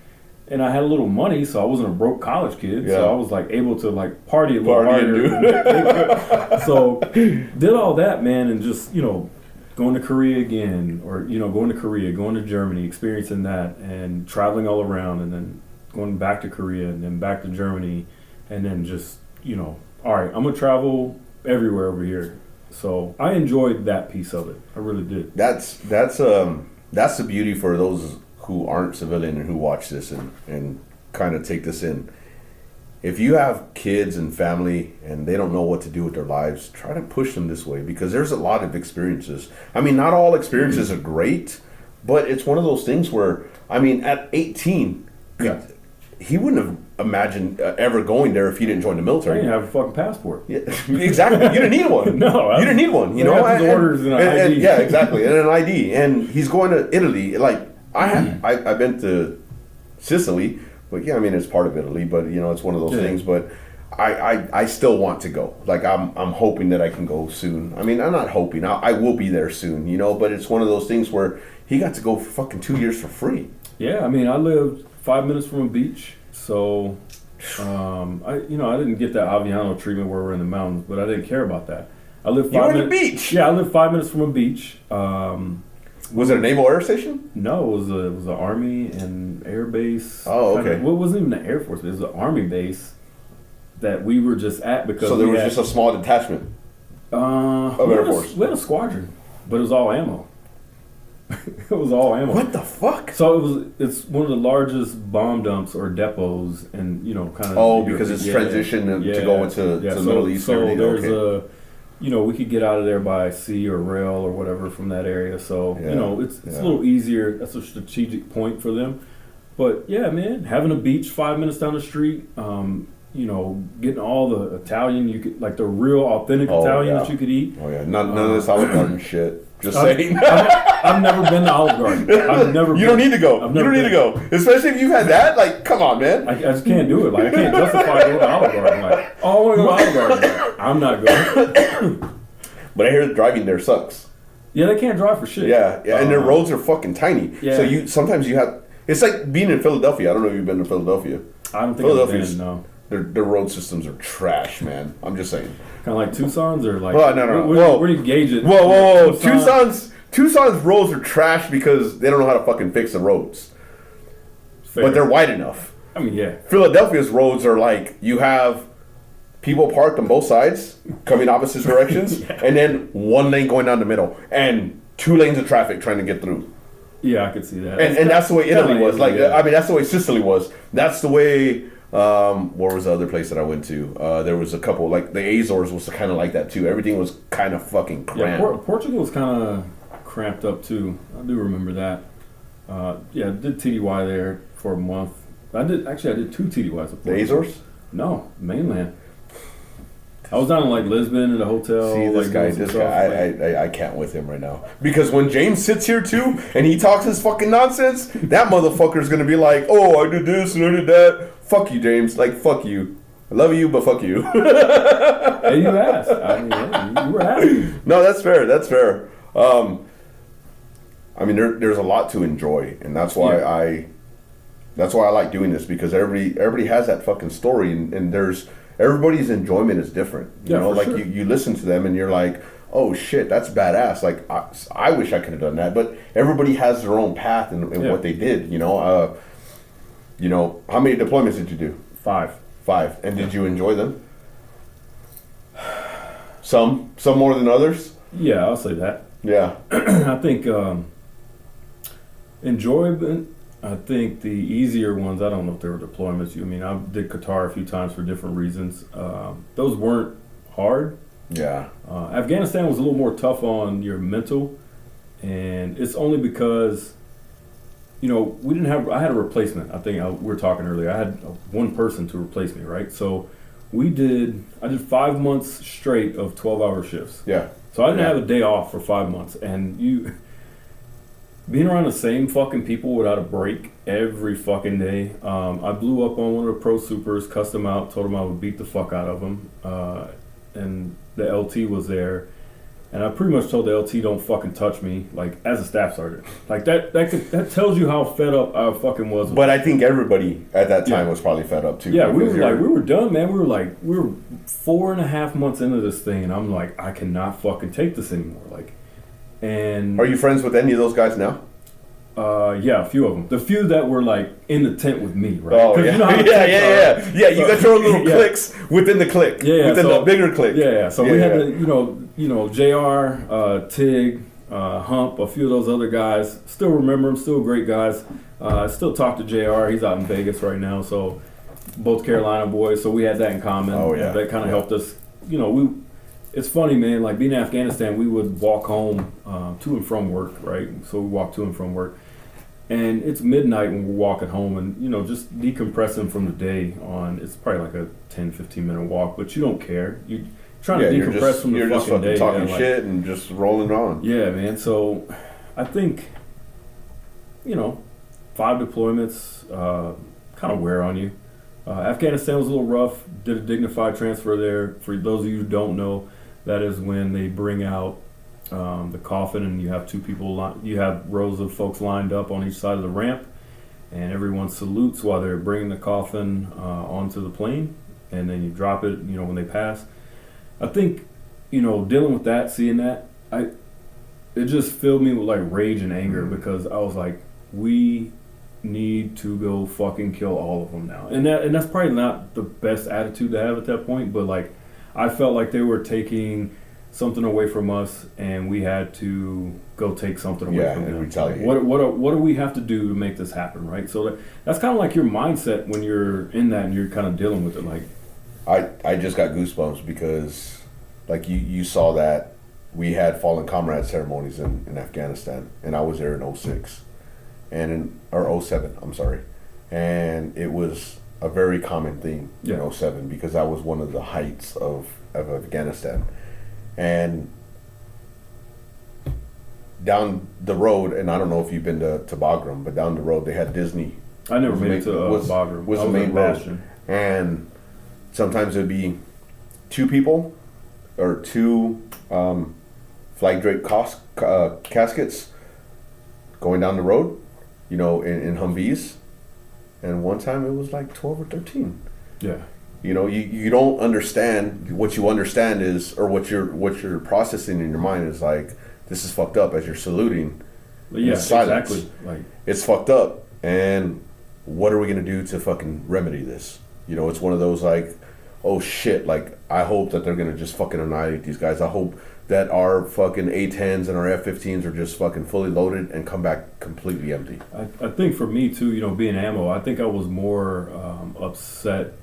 and I had a little money, so I wasn't a broke college kid. Yeah. So I was, like, able to, like, party a little harder. So did all that, man, and just, you know, going to Korea again, or, you know, going to Germany, experiencing that, and traveling all around, and then going back to Korea, and then back to Germany, and then just, you know, all right, I'm going to travel everywhere over here. So I enjoyed that piece of it. I really did. That's the beauty for those who aren't civilian and who watch this and kind of take this in. If you have kids and family and they don't know what to do with their lives, try to push them this way, because there's a lot of experiences. I mean, not all experiences are great, but it's one of those things where, I mean, at 18, Yeah. he wouldn't have imagined ever going there if he didn't join the I military. didn't have a fucking passport. Yeah, exactly. You didn't need one. No, you didn't need one. You they know, have these orders and an ID. yeah, exactly, and an ID. And he's going to Italy. Like I've been to Sicily, but yeah, I mean it's part of Italy. But you know, it's one of those things. But I still want to go. Like I'm hoping that I can go soon. I mean, I'm not hoping. I will be there soon. You know, but it's one of those things where he got to go for fucking 2 years for free. Yeah, I mean, I lived 5 minutes from a beach, so I didn't get that Aviano treatment where we're in the mountains, but I didn't care about that. I lived 5 You were on the minutes. beach. Yeah, I lived 5 minutes from a beach. Was it a naval air station? No, it was an army and air base. Oh, okay. Well, it wasn't even an air force. It was an army base that we were just at because. So there was just a small detachment of Air Force. We had a squadron, but it was all ammo. It was all ammo. What the fuck? So it's one of the largest bomb dumps or depots, and you know, kind of. Oh, because it's transitioned to go into the Middle East. So and everything. there's we could get out of there by sea or rail or whatever from that area. So it's a little easier. That's a strategic point for them. But yeah, man, having a beach 5 minutes down the street. Getting all the Italian you could, like the real authentic Italian that you could eat. Oh yeah, none of this Olive Garden shit. Just saying. I've never been to Olive Garden. I've never. You don't need to go. You don't need to go. Especially if you've had that. Like, come on, man. I just can't do it. Like, I can't justify going to Olive Garden. Like, I want to go to Olive Garden. Like, I'm not going. But I hear driving there sucks. Yeah, they can't drive for shit. Yeah, and their roads are fucking tiny. Yeah. So sometimes you have. It's like being in Philadelphia. I don't know if you've been to Philadelphia. I don't think I've been. No. Their road systems are trash, man. I'm just saying. Kind of like Tucson's, or like. Well, no. Where do you gauge it? Whoa. Tucson's roads are trash because they don't know how to fucking fix the roads. Fair. But they're wide enough. I mean, yeah. Philadelphia's roads are like, you have people parked on both sides, coming opposite directions, and then one lane going down the middle, and 2 lanes of traffic trying to get through. Yeah, I could see that. And that's the way Italy was. Like, yeah. I mean, that's the way Sicily was. That's the way. Where was the other place that I went to? There was a couple, like the Azores was kind of like that too. Everything was kind of fucking cramped. Yeah, Portugal was kind of cramped up too. I do remember that. I did TDY there for a month. I did 2 TDYs. The Azores? No, mainland. I was down in like Lisbon at a hotel. See this guy, I can't with him right now. Because when James sits here too and he talks his fucking nonsense, that motherfucker's gonna be like, oh, I did this and I did that. Fuck you, James. Like, fuck you. I love you, but fuck you. Hey, you asked. I mean, you were asking. No, that's fair. That's fair. I mean, there's a lot to enjoy, and that's why I like doing this, because everybody has that fucking story, and there's everybody's enjoyment is different. You know, like sure. you listen to them and you're like, oh shit, that's badass. Like I wish I could have done that, but everybody has their own path and what they did. You know, how many deployments did you do? 5. And did you enjoy them? Some more than others. Yeah, I'll say that. Yeah, I think enjoyment. I think the easier ones, I don't know if they were deployments. I mean, I did Qatar a few times for different reasons. Those weren't hard. Yeah. Afghanistan was a little more tough on your mental, and it's only because, we didn't have. I had a replacement. I think we were talking earlier. I had one person to replace me, right? So I did 5 months straight of 12-hour shifts. Yeah. So I didn't have a day off for 5 months, and being around the same fucking people without a break every fucking day. I blew up on one of the pro supers, cussed him out, told him I would beat the fuck out of him, and the LT was there, and I pretty much told the LT don't fucking touch me, like as a staff sergeant. Like that tells you how fed up I fucking was. But I think everybody at that time was probably fed up too. Yeah, we were done, man. We were 4.5 months into this thing, and I'm like, I cannot fucking take this anymore. Like, and are you friends with any of those guys now? Yeah, a few of them. The few that were like in the tent with me, right? Oh yeah, yeah. You got your own little cliques within the clique, within the bigger clique. Yeah. So we had to, Jr., Tig, Hump, a few of those other guys. Still remember them. Still great guys. I still talk to Jr. He's out in Vegas right now. So both Carolina boys. So we had that in common. Oh yeah. That kind of helped us. It's funny, man. Like being in Afghanistan, we would walk home to and from work, right? So we walk to and from work. And it's midnight when we're walking home and, just decompressing from the day on. It's probably like a 10, 15-minute walk, but you don't care. You're trying to decompress from the fucking day. You're just fucking talking shit and just rolling on. Yeah, man. So I think, 5 deployments kind of wear on you. Afghanistan was a little rough. Did a dignified transfer there. For those of you who don't know, that is when they bring out the coffin, and you have you have rows of folks lined up on each side of the ramp, and everyone salutes while they're bringing the coffin onto the plane, and then you drop it. When they pass. I think, dealing with that, seeing that, it just filled me with like rage and anger because I was like, we need to go fucking kill all of them now, and that's probably not the best attitude to have at that point, but like, I felt like they were taking something away from us, and we had to go take something away from them. Retaliate. What do we have to do to make this happen, right? So that's kind of like your mindset when you're in that and you're kind of dealing with it. Like, I just got goosebumps because, like you saw that we had fallen comrade ceremonies in Afghanistan, and I was there in 06 or 07. I'm sorry, and it was a very common thing in 07 because that was one of the heights of Afghanistan. And down the road, and I don't know if you've been to Bagram, but down the road they had Disney. I never made it to Bagram. Was the main road, and sometimes it'd be 2 people or 2 flag draped caskets going down the road, in Humvees, and one time it was like 12 or 13. Yeah. You don't understand. What you understand is, or what you're processing in your mind is like, this is fucked up as you're saluting. Yeah, exactly. Like, it's fucked up, and what are we gonna do to fucking remedy this? It's one of those like, oh shit, like I hope that they're gonna just fucking annihilate these guys. I hope that our fucking A-10s and our F-15s are just fucking fully loaded and come back completely empty. I think for me too, being ammo, I think I was more upset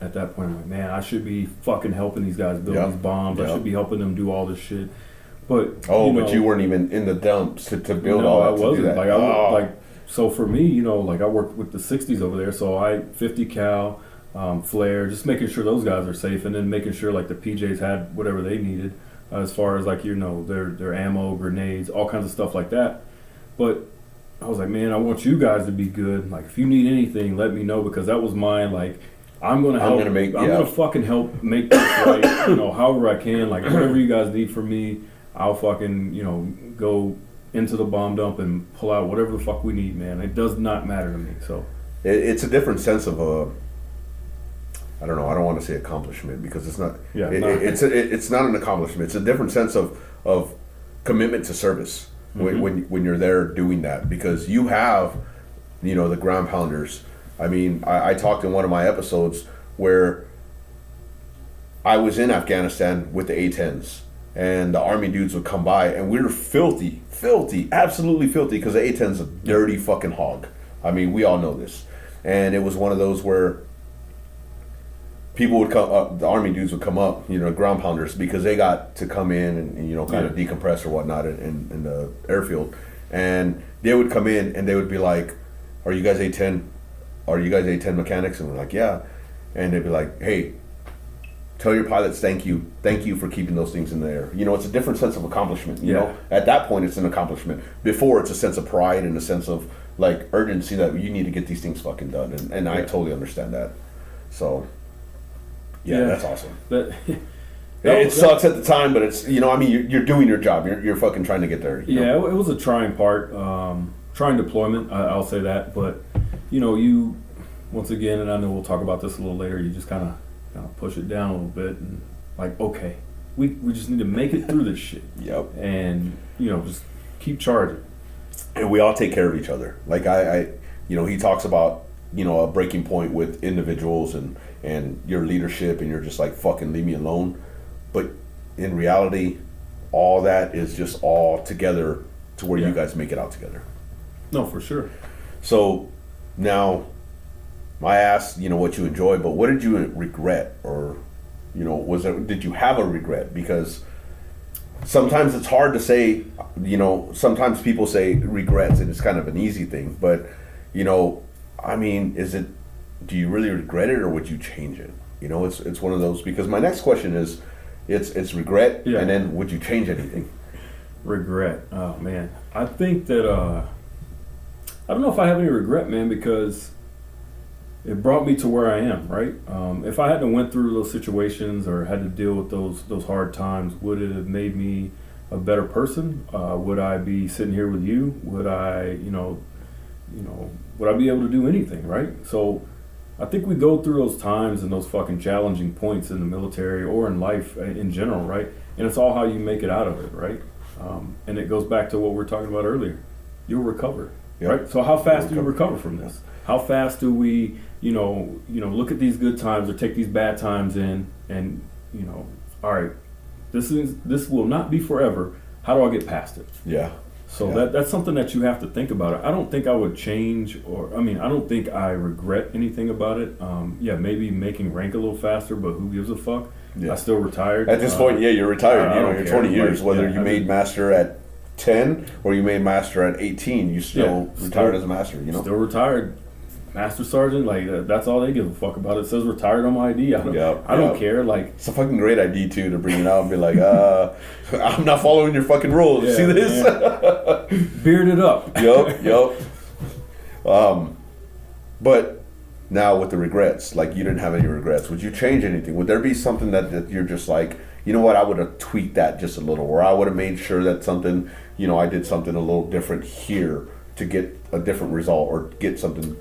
at that point. I'm like, man, I should be fucking helping these guys build these bombs. I should be helping them do all this shit. But but you weren't even in the dumps to build all that. I wasn't. To do that. Like I like, so for me, like I worked with the 60s over there, so I 50 cal, flare, just making sure those guys are safe, and then making sure like the PJs had whatever they needed as far as like their ammo, grenades, all kinds of stuff like that. But I was like, man, I want you guys to be good. Like if you need anything, let me know, because that was mine. Like, I'm gonna help. I'm gonna fucking help make this right. However I can. Like whatever you guys need from me, I'll fucking go into the bomb dump and pull out whatever the fuck we need, man. It does not matter to me. So it's a different sense of I don't know. I don't want to say accomplishment because it's not. Yeah. It's not an accomplishment. It's a different sense of commitment to service when you're there doing that, because you have, the ground pounders. I mean, I talked in one of my episodes where I was in Afghanistan with the A-10s, and the Army dudes would come by, and we were filthy, absolutely filthy, because the A-10's a dirty fucking hog. I mean, we all know this. And it was one of those where people would come up, the Army dudes would come up, ground pounders, because they got to come in and kind of decompress or whatnot in the airfield. And they would come in and they would be like, are you guys A-10? Are you guys A-10 mechanics? And we're like, yeah. And they'd be like, hey, tell your pilots thank you for keeping those things in the air. It's a different sense of accomplishment. You know, at that point it's an accomplishment. Before, it's a sense of pride and a sense of like urgency that you need to get these things fucking done. And I totally understand that. So that's awesome. It sucks at the time, but it's you're doing your job. You're fucking trying to get there. You know? It was a trying part, trying deployment. I'll say that, but you once again, and I know we'll talk about this a little later. You just kind of push it down a little bit and like, okay, we just need to make it through this shit. Yep. And just keep charging. And we all take care of each other. Like I he talks about a breaking point with individuals and your leadership, and you're just like, fucking leave me alone. But in reality, all that is just all together to where you guys make it out together. No, for sure. So now I asked, what you enjoyed, but what did you regret? Or, did you have a regret? Because sometimes it's hard to say, sometimes people say regrets and it's kind of an easy thing. But, I mean, do you really regret it or would you change it? It's one of those, because my next question is, it's regret, and then would you change anything? Regret. Oh, man. I think that, I don't know if I have any regret, man, because it brought me to where I am, right? If I hadn't went through those situations or had to deal with those hard times, would it have made me a better person? Would I be sitting here with you? Would I, would I be able to do anything, right? So I think we go through those times and those fucking challenging points in the military or in life in general, right? And it's all how you make it out of it, right? And it goes back to what we were talking about earlier. You'll recover, right? So how fast do you recover from this? How fast do we, look at these good times or take these bad times in and, all right, this will not be forever. How do I get past it? Yeah. So that's something that you have to think about. I don't think I would change I don't think I regret anything about it. Maybe making rank a little faster, but who gives a fuck? Yeah. I still retired. At this point, you're retired. You're 20 years. Whether you made master at 10 or you made master at 18, you still retired as a master, Still retired. Master sergeant, like that's all they give a fuck about. It says retired on my ID. I don't care. Like, it's a fucking great ID too, to bring it out and be like, I'm not following your fucking rules. See this? Bearded up. Yup. But now with the regrets, like you didn't have any regrets. Would you change anything? Would there be something that you're just like, you know what, I would have tweaked that just a little, or I would have made sure that something, I did something a little different here to get a different result or get something.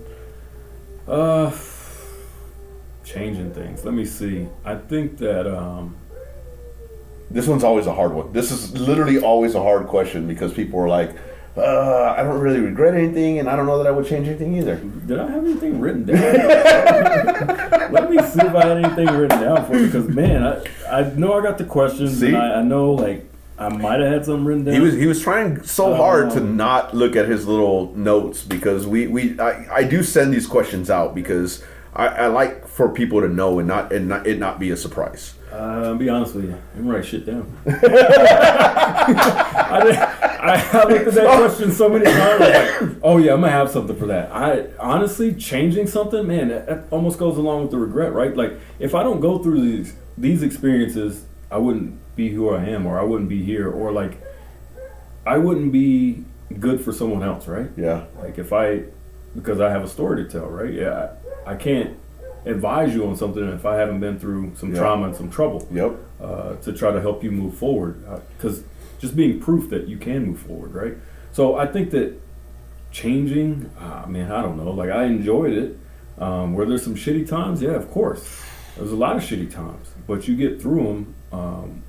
Changing things. Let me see. I think that this one's always a hard one. This is literally always a hard question because people are like, I don't really regret anything, and I don't know that I would change anything either. Did I have anything written down? Let me see if I had anything written down for you, because man, I know I got the questions, and I know like I might have had something written down. He was trying so hard to not look at his little notes, because I do send these questions out because I like for people to know and not be a surprise. I'll be honest with you, I didn't write shit down. I looked at that question so many times. Like, oh yeah, I'm gonna have something for that. I honestly, changing something, man, that almost goes along with the regret, right? Like, if I don't go through these experiences, I wouldn't be who I am, or I wouldn't be here, or like I wouldn't be good for someone else, right? Yeah. Like because I have a story to tell, right? Yeah, I can't advise you on something if I haven't been through some trauma and some trouble. Yep. To try to help you move forward, because just being proof that you can move forward, right? So I think that changing, man, I don't know. Like, I enjoyed it. Were there some shitty times? Yeah, of course. There's a lot of shitty times, but you get through them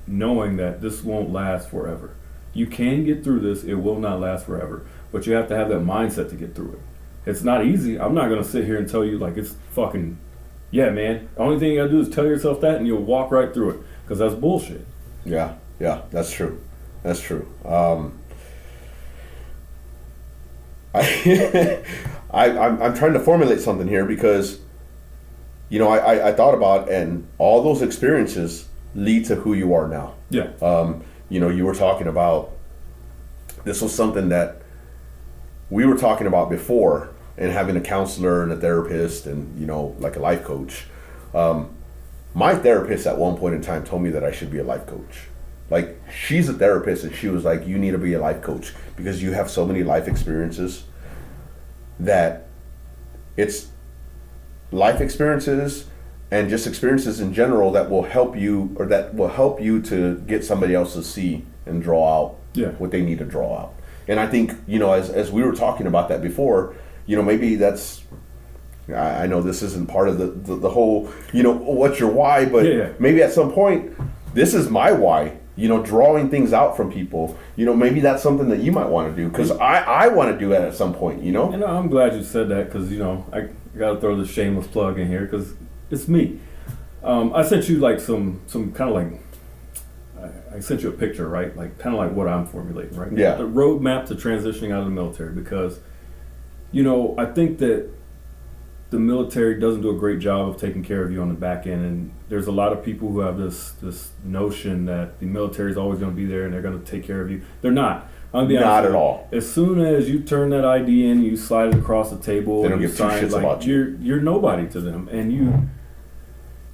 knowing that this won't last forever. You can get through this. It will not last forever, but you have to have that mindset to get through it. It's not easy. I'm not going to sit here and tell you like it's fucking, yeah, man. The only thing you got to do is tell yourself that and you'll walk right through it, because that's bullshit. Yeah, that's true. I'm trying to formulate something here because, you know, I thought about, and all those experiences lead to who you are now. Yeah. You know, you were talking about, this was something that we were talking about before, and having a counselor and a therapist and, you know, like a life coach. My therapist at one point in time told me that I should be a life coach. Like, she's a therapist, and she was like, you need to be a life coach because you have so many life experiences that it's life experiences and just experiences in general that will help you, or that will help you to get somebody else to see and draw out what they need to draw out. And I think, you know, as we were talking about that before, you know, maybe that's, I know this isn't part of the whole, you know, what's your why, but maybe at some point, this is my why, you know, drawing things out from people. You know, maybe that's something that you might want to do, because I want to do that at some point, you know? And I'm glad you said that, because, you know, I got to throw this shameless plug in here, because it's me. I sent you like some kind of like, I sent you a picture, right? Like kind of like what I'm formulating, right? Yeah. The roadmap to transitioning out of the military, because, you know, I think that the military doesn't do a great job of taking care of you on the back end, and there's a lot of people who have this notion that the military is always going to be there and they're going to take care of you. They're not. I'm be honest, not at all. As soon as you turn that ID in, you slide it across the table. They don't and you give two sign, shits like, about you. You're nobody to them, and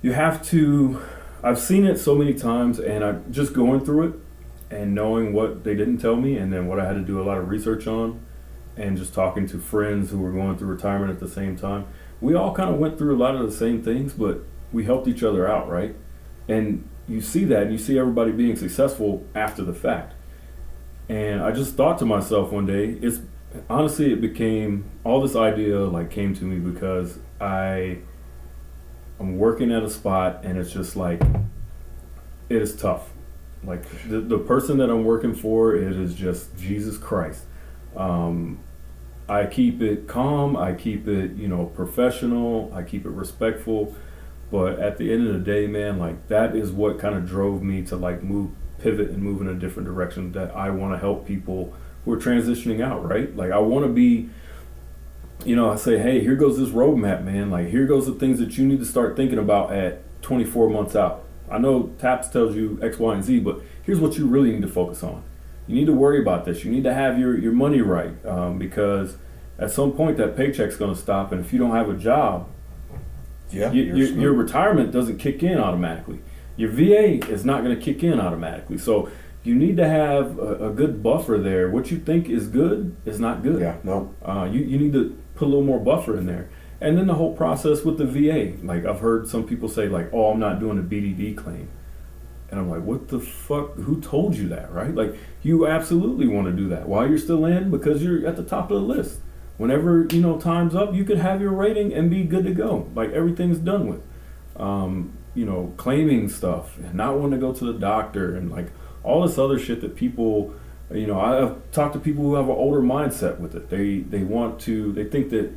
you have to. I've seen it so many times, and I'm just going through it and knowing what they didn't tell me, and then what I had to do a lot of research on, and just talking to friends who were going through retirement at the same time. We all kind of went through a lot of the same things, but we helped each other out, right? And you see that, and you see everybody being successful after the fact. And I just thought to myself one day, it became, all this idea like came to me because I'm working at a spot, and it's just like, it is tough. Like the person that I'm working for, it is just Jesus Christ. I keep it calm, I keep it, you know, professional, I keep it respectful, but at the end of the day, man, like that is what kind of drove me to like pivot and move in a different direction, that I want to help people who are transitioning out, right? Like I want to be, you know, I say, hey, here goes this roadmap, man. Like here goes the things that you need to start thinking about at 24 months out. I know TAPS tells you X, Y, and Z, but here's what you really need to focus on. You need to worry about this. You need to have your money right, because at some point that paycheck's going to stop, and if you don't have a job, your retirement doesn't kick in automatically. Your VA is not going to kick in automatically. So you need to have a good buffer there. What you think is good is not good. Yeah, no. You need to put a little more buffer in there. And then the whole process with the VA. Like I've heard some people say like, oh, I'm not doing a BDD claim. And I'm like, what the fuck? Who told you that, right? Like, you absolutely want to do that while you're still in, because you're at the top of the list. Whenever, you know, time's up, you could have your rating and be good to go. Like, everything's done with. You know, claiming stuff and not wanting to go to the doctor and, like, all this other shit that people, you know, I've talked to people who have an older mindset with it. They think that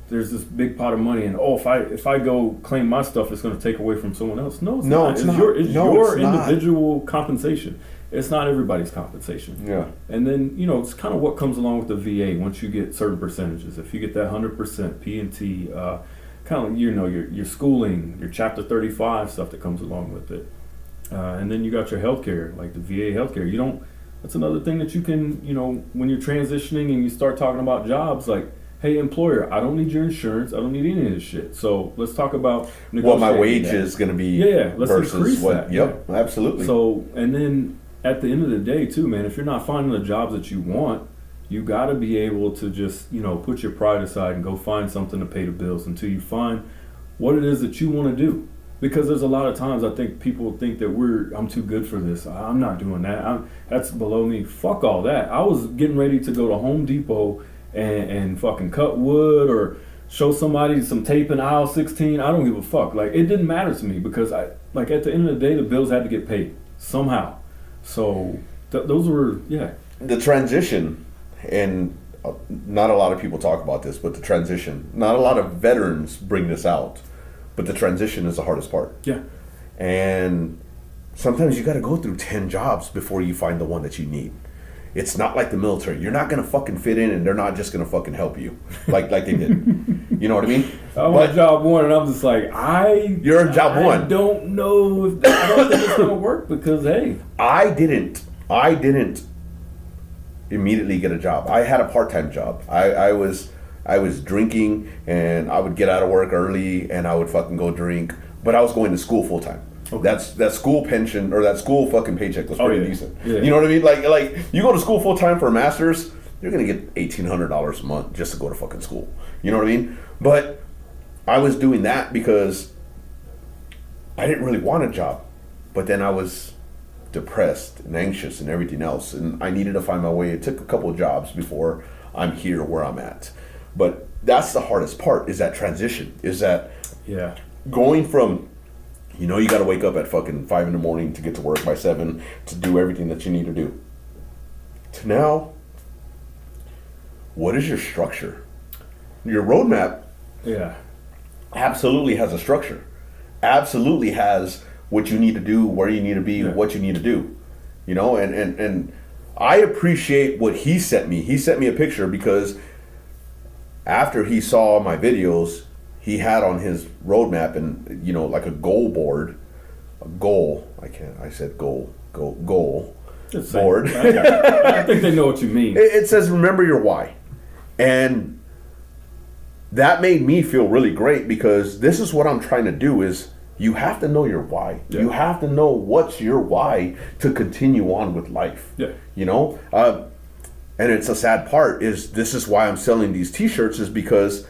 there's this big pot of money, and if I go claim my stuff, it's going to take away from someone else. No, it's not. It's your individual compensation. It's not everybody's compensation. Yeah. And then, you know, it's kind of what comes along with the VA once you get certain percentages. If you get that 100% P&T, kind of, you know, your schooling, your Chapter 35 stuff that comes along with it. And then you got your healthcare, like the VA healthcare. That's another thing that you can, you know, when you're transitioning and you start talking about jobs, like, hey, employer, I don't need your insurance. I don't need any of this shit. So let's talk about what my wage is going to be. Let's increase that. Yep, absolutely. So, and then at the end of the day, too, man, if you're not finding the jobs that you want, you got to be able to just, you know, put your pride aside and go find something to pay the bills until you find what it is that you want to do. Because there's a lot of times I think people think that I'm too good for this. I'm not doing that. That's below me. Fuck all that. I was getting ready to go to Home Depot and fucking cut wood or show somebody some tape in aisle 16. I don't give a fuck. Like, it didn't matter to me because at the end of the day, the bills had to get paid somehow. So those were, the transition, and not a lot of people talk about this, but the transition, not a lot of veterans bring this out, but the transition is the hardest part. Yeah. And sometimes you got to go through 10 jobs before you find the one that you need. it's not like the military. You're not gonna fucking fit in, and they're not just gonna fucking help you like they did. You know what I mean? I'm on job one, and I'm just like, you're on job one. I don't know if I don't think it's gonna work because hey, I didn't immediately get a job. I had a part-time job. I was drinking, and I would get out of work early, and I would fucking go drink. But I was going to school full time. Okay. That school pension or that school fucking paycheck was pretty decent. Yeah. You know what I mean? Like you go to school full time for a master's, you're gonna get $1,800 a month just to go to fucking school. You know what I mean? But I was doing that because I didn't really want a job, but then I was depressed and anxious and everything else, and I needed to find my way. It took a couple of jobs before I'm here where I'm at. But that's the hardest part, is that transition, is that going from, you got to wake up at fucking 5 a.m. to get to work by 7 to do everything that you need to do, to now, what is your structure? Your roadmap absolutely has a structure, absolutely has what you need to do, where you need to be, what you need to do, and I appreciate what he sent me. He sent me a picture because after he saw my videos, he had on his roadmap and, like a goal board, goal board. I think they know what you mean. It says, remember your why. And that made me feel really great, because this is what I'm trying to do is, you have to know your why. Yeah. You have to know what's your why to continue on with life. Yeah. And it's a sad part, is this is why I'm selling these t-shirts, is because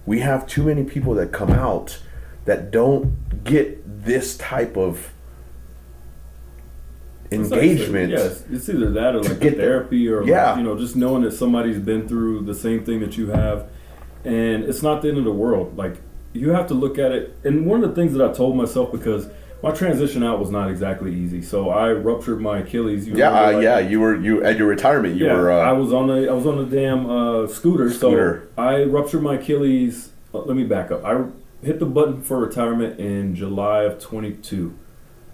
we have too many people that come out that don't get this type of engagement. Yes, it's either that or like therapy or just knowing that somebody's been through the same thing that you have, and it's not the end of the world. Like, you have to look at it. And one of the things that I told myself, because my transition out was not exactly easy. So I ruptured my Achilles. You at your retirement. I was on the damn scooter. So I ruptured my Achilles. Let me back up. I hit the button for retirement in July of 22.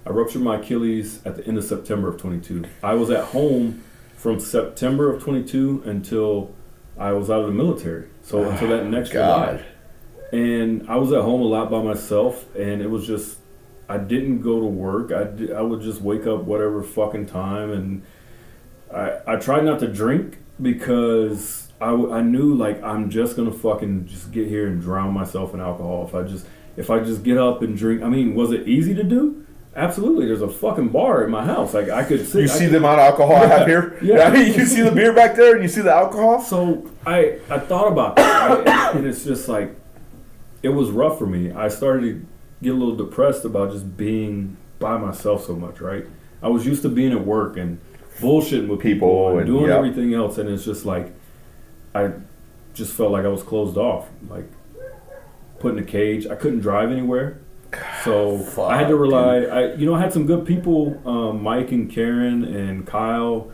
I ruptured my Achilles at the end of September of 22. I was at home from September of 22 until I was out of the military. So until that next July. And I was at home a lot by myself, and it was just, I didn't go to work. I would just wake up whatever fucking time, and I tried not to drink because I knew, like, I'm just gonna fucking just get here and drown myself in alcohol if I just get up and drink. I mean, was it easy to do? Absolutely. There's a fucking bar in my house. Like, I could sit. You see the amount of alcohol I have here? Yeah. You see the beer back there, and you see the alcohol. So I thought about that, right? And it's just like, it was rough for me. I started to get a little depressed about just being by myself so much, right? I was used to being at work and bullshitting with people and doing everything else, and it's just like, I just felt like I was closed off, like put in a cage. I couldn't drive anywhere, so I had to rely. I had some good people, Mike and Karen and Kyle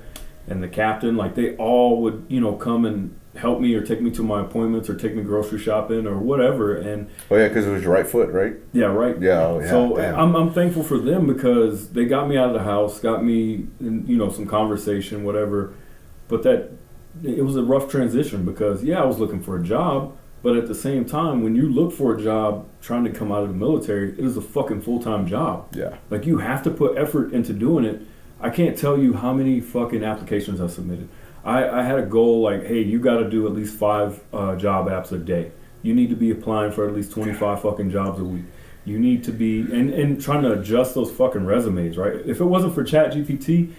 and the captain. Like, they all would come and help me or take me to my appointments or take me grocery shopping or whatever. And because it was your right foot, right? Yeah, right. Yeah. So I'm thankful for them, because they got me out of the house, got me in, some conversation, whatever. But it was a rough transition, because I was looking for a job, but at the same time, when you look for a job trying to come out of the military, it is a fucking full-time job. Yeah. Like, you have to put effort into doing it. I can't tell you how many fucking applications I submitted. I had a goal, like, hey, you got to do at least 5 job apps a day. You need to be applying for at least 25 fucking jobs a week. You need to be, and trying to adjust those fucking resumes, right? If it wasn't for ChatGPT,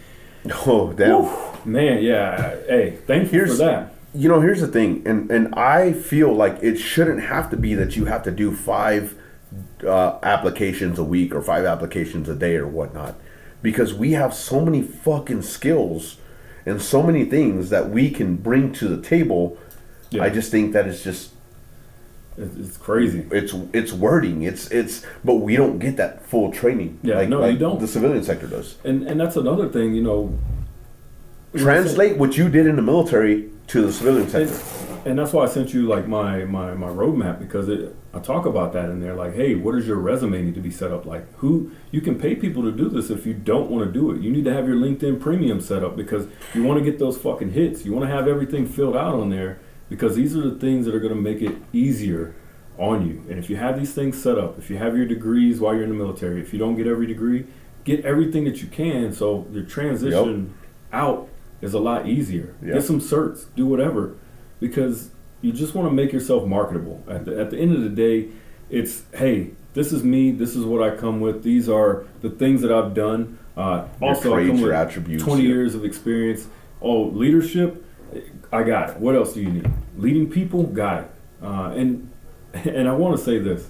oh, damn. Woof, man, yeah. Hey, thank you for that. Here's the thing, and I feel like it shouldn't have to be that you have to do 5 applications a week or 5 applications a day or whatnot, because we have so many fucking skills and so many things that we can bring to the table. Yeah. I just think that it's crazy. It's wording. It's but we don't get that full training. Yeah, like you don't. The civilian sector does. And that's another thing, Translate what you did in the military to the civilian sector. And that's why I sent you like my roadmap, because I talk about that in there. Like, hey, what does your resume need to be set up like? Who you can pay people to do this if you don't want to do it. You need to have your LinkedIn Premium set up because you want to get those fucking hits. You want to have everything filled out on there because these are the things that are going to make it easier on you. And if you have these things set up, if you have your degrees while you're in the military, if you don't get every degree, get everything that you can so your transition out is a lot easier. Get some certs, do whatever, because you just want to make yourself marketable. At the end of the day, it's, hey, this is me, this is what I come with, these are the things that I've done. Also, I come with attributes, 20 years of experience. Oh, leadership, I got it. What else do you need? Leading people, got it. And I want to say this.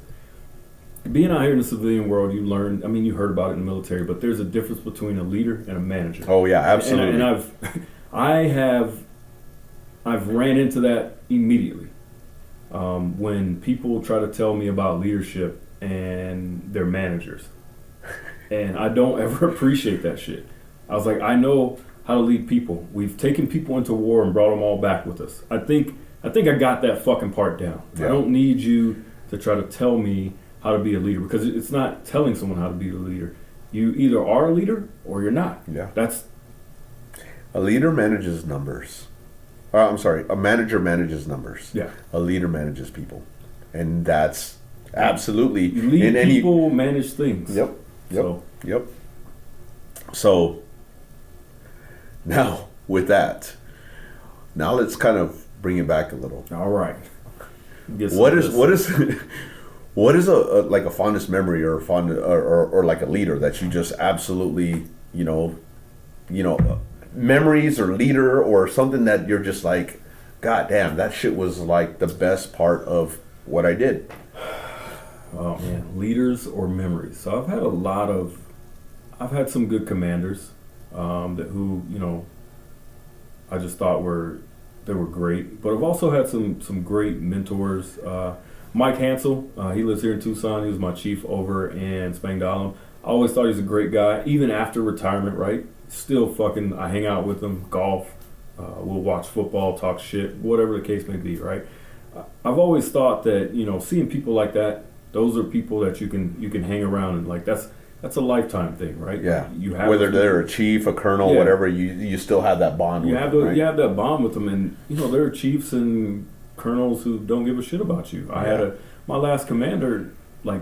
Being out here in the civilian world, you learn, I mean, you heard about it in the military, but there's a difference between a leader and a manager. Oh, yeah, absolutely. And I've ran into that immediately. When people try to tell me about leadership and their managers. And I don't ever appreciate that shit. I was like, I know how to lead people. We've taken people into war and brought them all back with us. I think I got that fucking part down. Yeah. I don't need you to try to tell me how to be a leader, because it's not telling someone how to be a leader. You either are a leader or you're not. Yeah. That's a leader manages numbers. I'm sorry, a manager manages numbers. Yeah. A leader manages people. And that's absolutely you lead people, manage things. Yep. So now with that, now let's kind of bring it back a little. All right. What is a like a fondest memory or or like a leader that you just absolutely, memories or leader or something that you're just like, God damn, that shit was like the best part of what I did. Oh man, leaders or memories. So I've had some good commanders who I just thought they were great, but I've also had some great mentors. Mike Hansel, he lives here in Tucson. He was my chief over in Spangdahlem. I always thought he was a great guy, even after retirement, right? Still fucking, I hang out with him, golf, we'll watch football, talk shit, whatever the case may be, right? I've always thought that, seeing people like that, those are people that you can hang around and like, that's a lifetime thing, right? Yeah. You have whether they're a chief, a colonel, whatever, you still have that bond with them, right? You have that bond with them, and there are chiefs and colonels who don't give a shit about you. I had my last commander, like,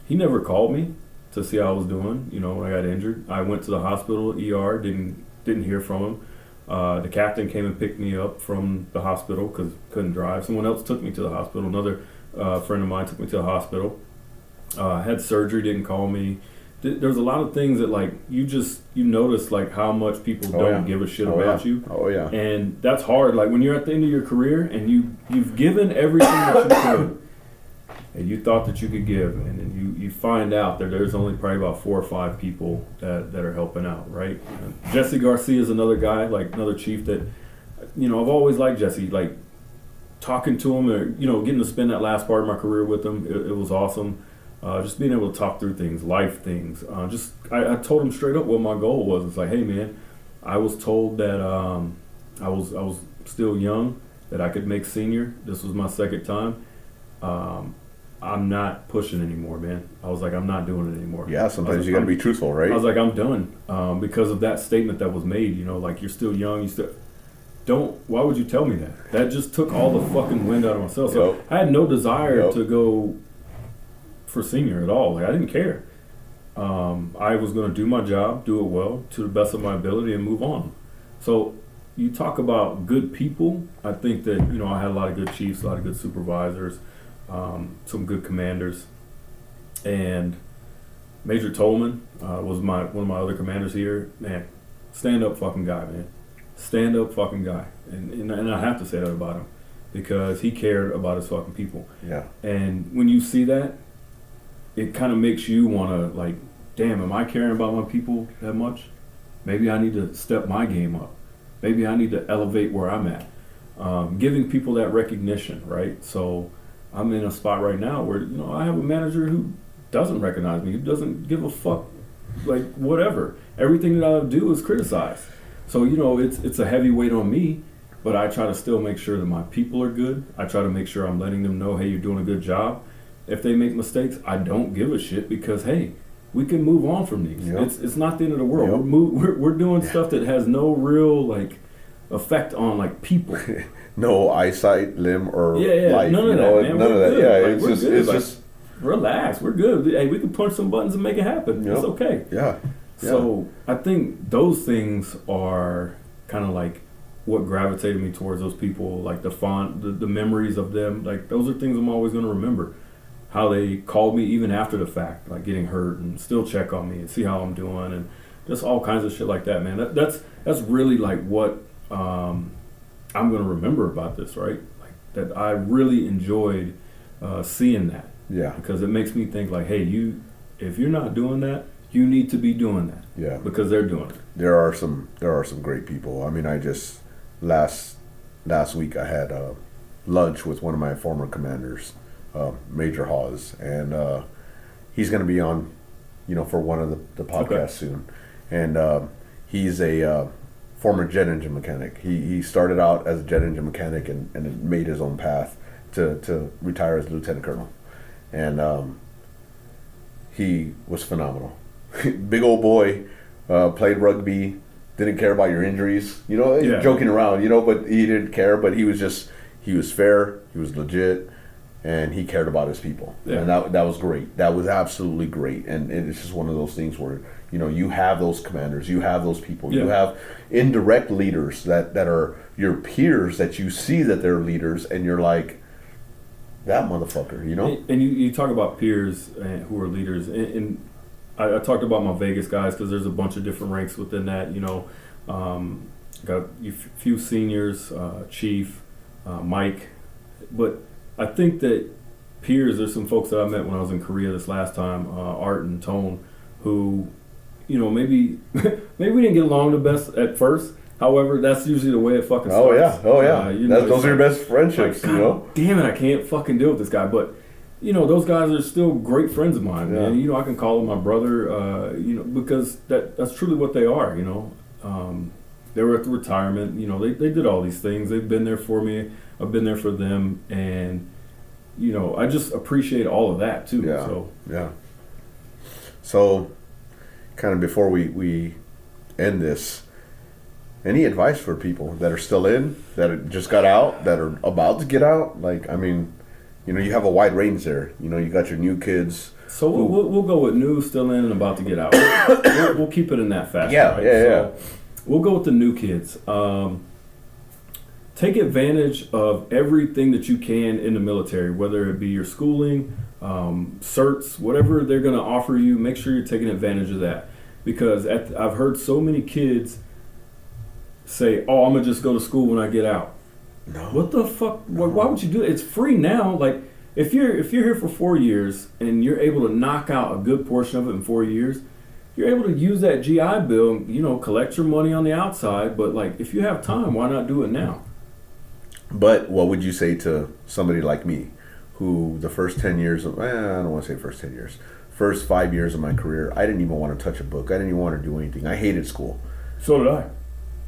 he never called me to see how I was doing, when I got injured. I went to the hospital, ER, didn't hear from him. The captain came and picked me up from the hospital because couldn't drive. Someone else took me to the hospital. Another friend of mine took me to the hospital. Had surgery, didn't call me. There's a lot of things that, like, you notice, like, how much people don't give a shit about you. Oh, yeah. And that's hard. Like, when you're at the end of your career and you've given everything that you could, and you thought that you could give, and then you find out that there's only probably about 4 or 5 people that are helping out, right? Jesse Garcia is another guy, like, another chief that, I've always liked Jesse. Like, talking to him, or, getting to spend that last part of my career with him, it was awesome. Just being able to talk through things, life things. I told him straight up what my goal was. It's like, hey man, I was told that I was still young, that I could make senior. This was my second time. I'm not pushing anymore, man. I was like, I'm not doing it anymore. Yeah, sometimes you got to be truthful, right? I was like, I'm done because of that statement that was made. Like, you're still young. Why would you tell me that? That just took all the fucking wind out of myself. So I had no desire to go for senior at all. Like, I didn't care. I was going to do my job, do it well, to the best of my ability, and move on. So you talk about good people. I think that, I had a lot of good chiefs, a lot of good supervisors, some good commanders. And Major Tolman was one of my other commanders here. Man, stand-up fucking guy, man. Stand-up fucking guy. And I have to say that about him, because he cared about his fucking people. Yeah. And when you see that, it kind of makes you want to, like, damn, am I caring about my people that much? Maybe I need to step my game up. Maybe I need to elevate where I'm at. Giving people that recognition, right? So I'm in a spot right now where, I have a manager who doesn't recognize me, who doesn't give a fuck, like, whatever. Everything that I do is criticize. So, it's a heavy weight on me, but I try to still make sure that my people are good. I try to make sure I'm letting them know, hey, you're doing a good job. If they make mistakes, I don't give a shit because, hey, we can move on from these. Yep. It's not the end of the world. Yep. We're doing stuff that has no real like effect on like people. No eyesight, limb, or life. None of that, man. None of that. Good. Yeah, like, it's just relax. We're good. Hey, we can punch some buttons and make it happen. Yep. It's okay. Yeah. So I think those things are kind of like what gravitated me towards those people, like the memories of them. Like those are things I'm always going to remember. How they called me even after the fact, like getting hurt, and still check on me and see how I'm doing, and just all kinds of shit like that, man. That's really like what I'm going to remember about this, right? Like that I really enjoyed seeing that. Yeah. Because it makes me think like, hey, if you're not doing that, you need to be doing that. Yeah. Because they're doing it. There are some great people. I mean, I just last week I had lunch with one of my former commanders, Major Hawes, and he's going to be on, for one of the podcasts soon. And he's a former jet engine mechanic. He started out as a jet engine mechanic and made his own path to retire as a lieutenant colonel. And he was phenomenal. Big old boy, played rugby, didn't care about your injuries, joking around, but he didn't care. But he was fair, he was legit, and he cared about his people. Yeah. And that was great. That was absolutely great. And it's just one of those things where, you have those commanders, you have those people, you have indirect leaders that are your peers that you see that they're leaders, and you're like, that motherfucker, And you talk about peers who are leaders, and I talked about my Vegas guys because there's a bunch of different ranks within that. Got a few seniors, Chief, Mike, but I think that peers. There's some folks that I met when I was in Korea this last time, Art and Tone, who, maybe we didn't get along the best at first. However, that's usually the way it fucking starts. Oh yeah. Those are your best friendships, like, damn it, I can't fucking deal with this guy. But, those guys are still great friends of mine, man. I can call them my brother, because that's truly what they are, They were at the retirement, they did all these things. They've been there for me. I've been there for them. And, I just appreciate all of that, too. Yeah. So, kind of before we end this, any advice for people that are still in, that just got out, that are about to get out? Like, I mean, you have a wide range there. You got your new kids. So we'll go with new, still in, and about to get out. we'll keep it in that fashion. Yeah, right? Yeah. We'll go with the new kids. Take advantage of everything that you can in the military, whether it be your schooling, certs, whatever they're going to offer you. Make sure you're taking advantage of that, because I've heard so many kids say, "Oh, I'm gonna just go to school when I get out." No. What the fuck? No. Why would you do it? It's free now. Like if you're here for 4 years and you're able to knock out a good portion of it in 4 years, you're able to use that GI Bill, collect your money on the outside. But like, if you have time, why not do it now? But what would you say to somebody like me, who the first 10 years of, I don't want to say first 10 years, first 5 years of my career, I didn't even want to touch a book. I didn't even want to do anything. I hated school. So did I.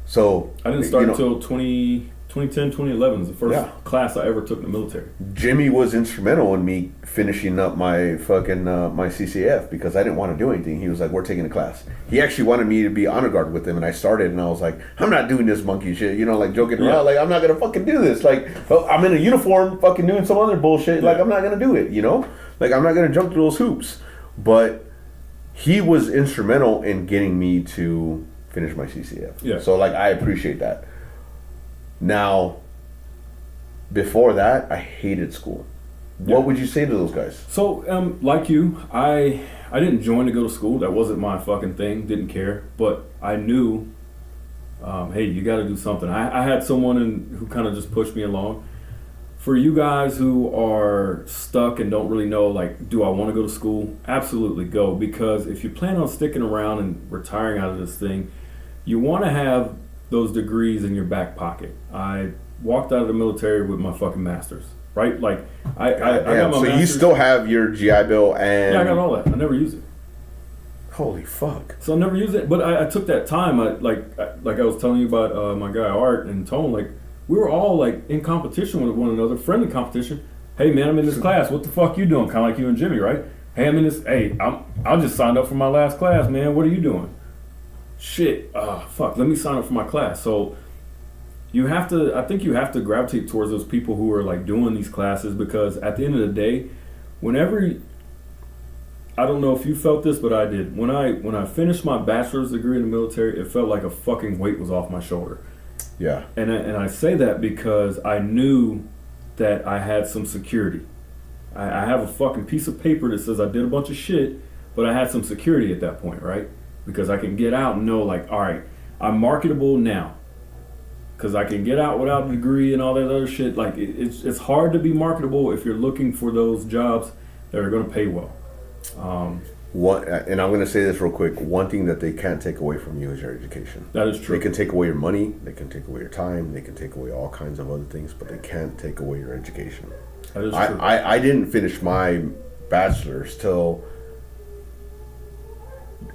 So I didn't start until 2010, 2011 was the first class I ever took in the military. Jimmy was instrumental in me finishing up my fucking my CCF because I didn't want to do anything. He was like, "We're taking a class." He actually wanted me to be honor guard with him, and I started, and I was like, "I'm not doing this monkey shit," like joking around, like I'm not gonna fucking do this. Like, I'm in a uniform, fucking doing some other bullshit. Like I'm not gonna do it. Like I'm not gonna jump through those hoops. But he was instrumental in getting me to finish my CCF. Yeah. So like I appreciate that. Now, before that, I hated school. What would you say to those guys? So, like you, I didn't join to go to school. That wasn't my fucking thing. Didn't care. But I knew, hey, you got to do something. I had someone who kind of just pushed me along. For you guys who are stuck and don't really know, like, do I want to go to school? Absolutely go. Because if you plan on sticking around and retiring out of this thing, you want to have those degrees in your back pocket. I walked out of the military with my fucking master's, right? Like, I got my so master's. You still have your GI Bill and... Yeah, I got all that. I never used it. Holy fuck. So I never used it, but I took that time. Like I was telling you about my guy Art and Tone, like, we were all like in competition with one another, friendly competition. Hey man, I'm in this class. What the fuck you doing? Kind of like you and Jimmy, right? Hey, I'm in this. Hey, I just signed up for my last class, man. What are you doing? Shit. Fuck. Let me sign up for my class. So I think you have to gravitate towards those people who are like doing these classes, because at the end of the day, whenever, I don't know if you felt this, but I did. When I finished my bachelor's degree in the military, it felt like a fucking weight was off my shoulder. Yeah. And I say that because I knew that I had some security. I have a fucking piece of paper that says I did a bunch of shit, but I had some security at that point, right? Because I can get out and know, like, all right, I'm marketable now. Because I can get out without a degree and all that other shit. Like, it's hard to be marketable if you're looking for those jobs that are going to pay well. And I'm going to say this real quick. One thing that they can't take away from you is your education. That is true. They can take away your money. They can take away your time. They can take away all kinds of other things, but they can't take away your education. That is true. I didn't finish my bachelor's till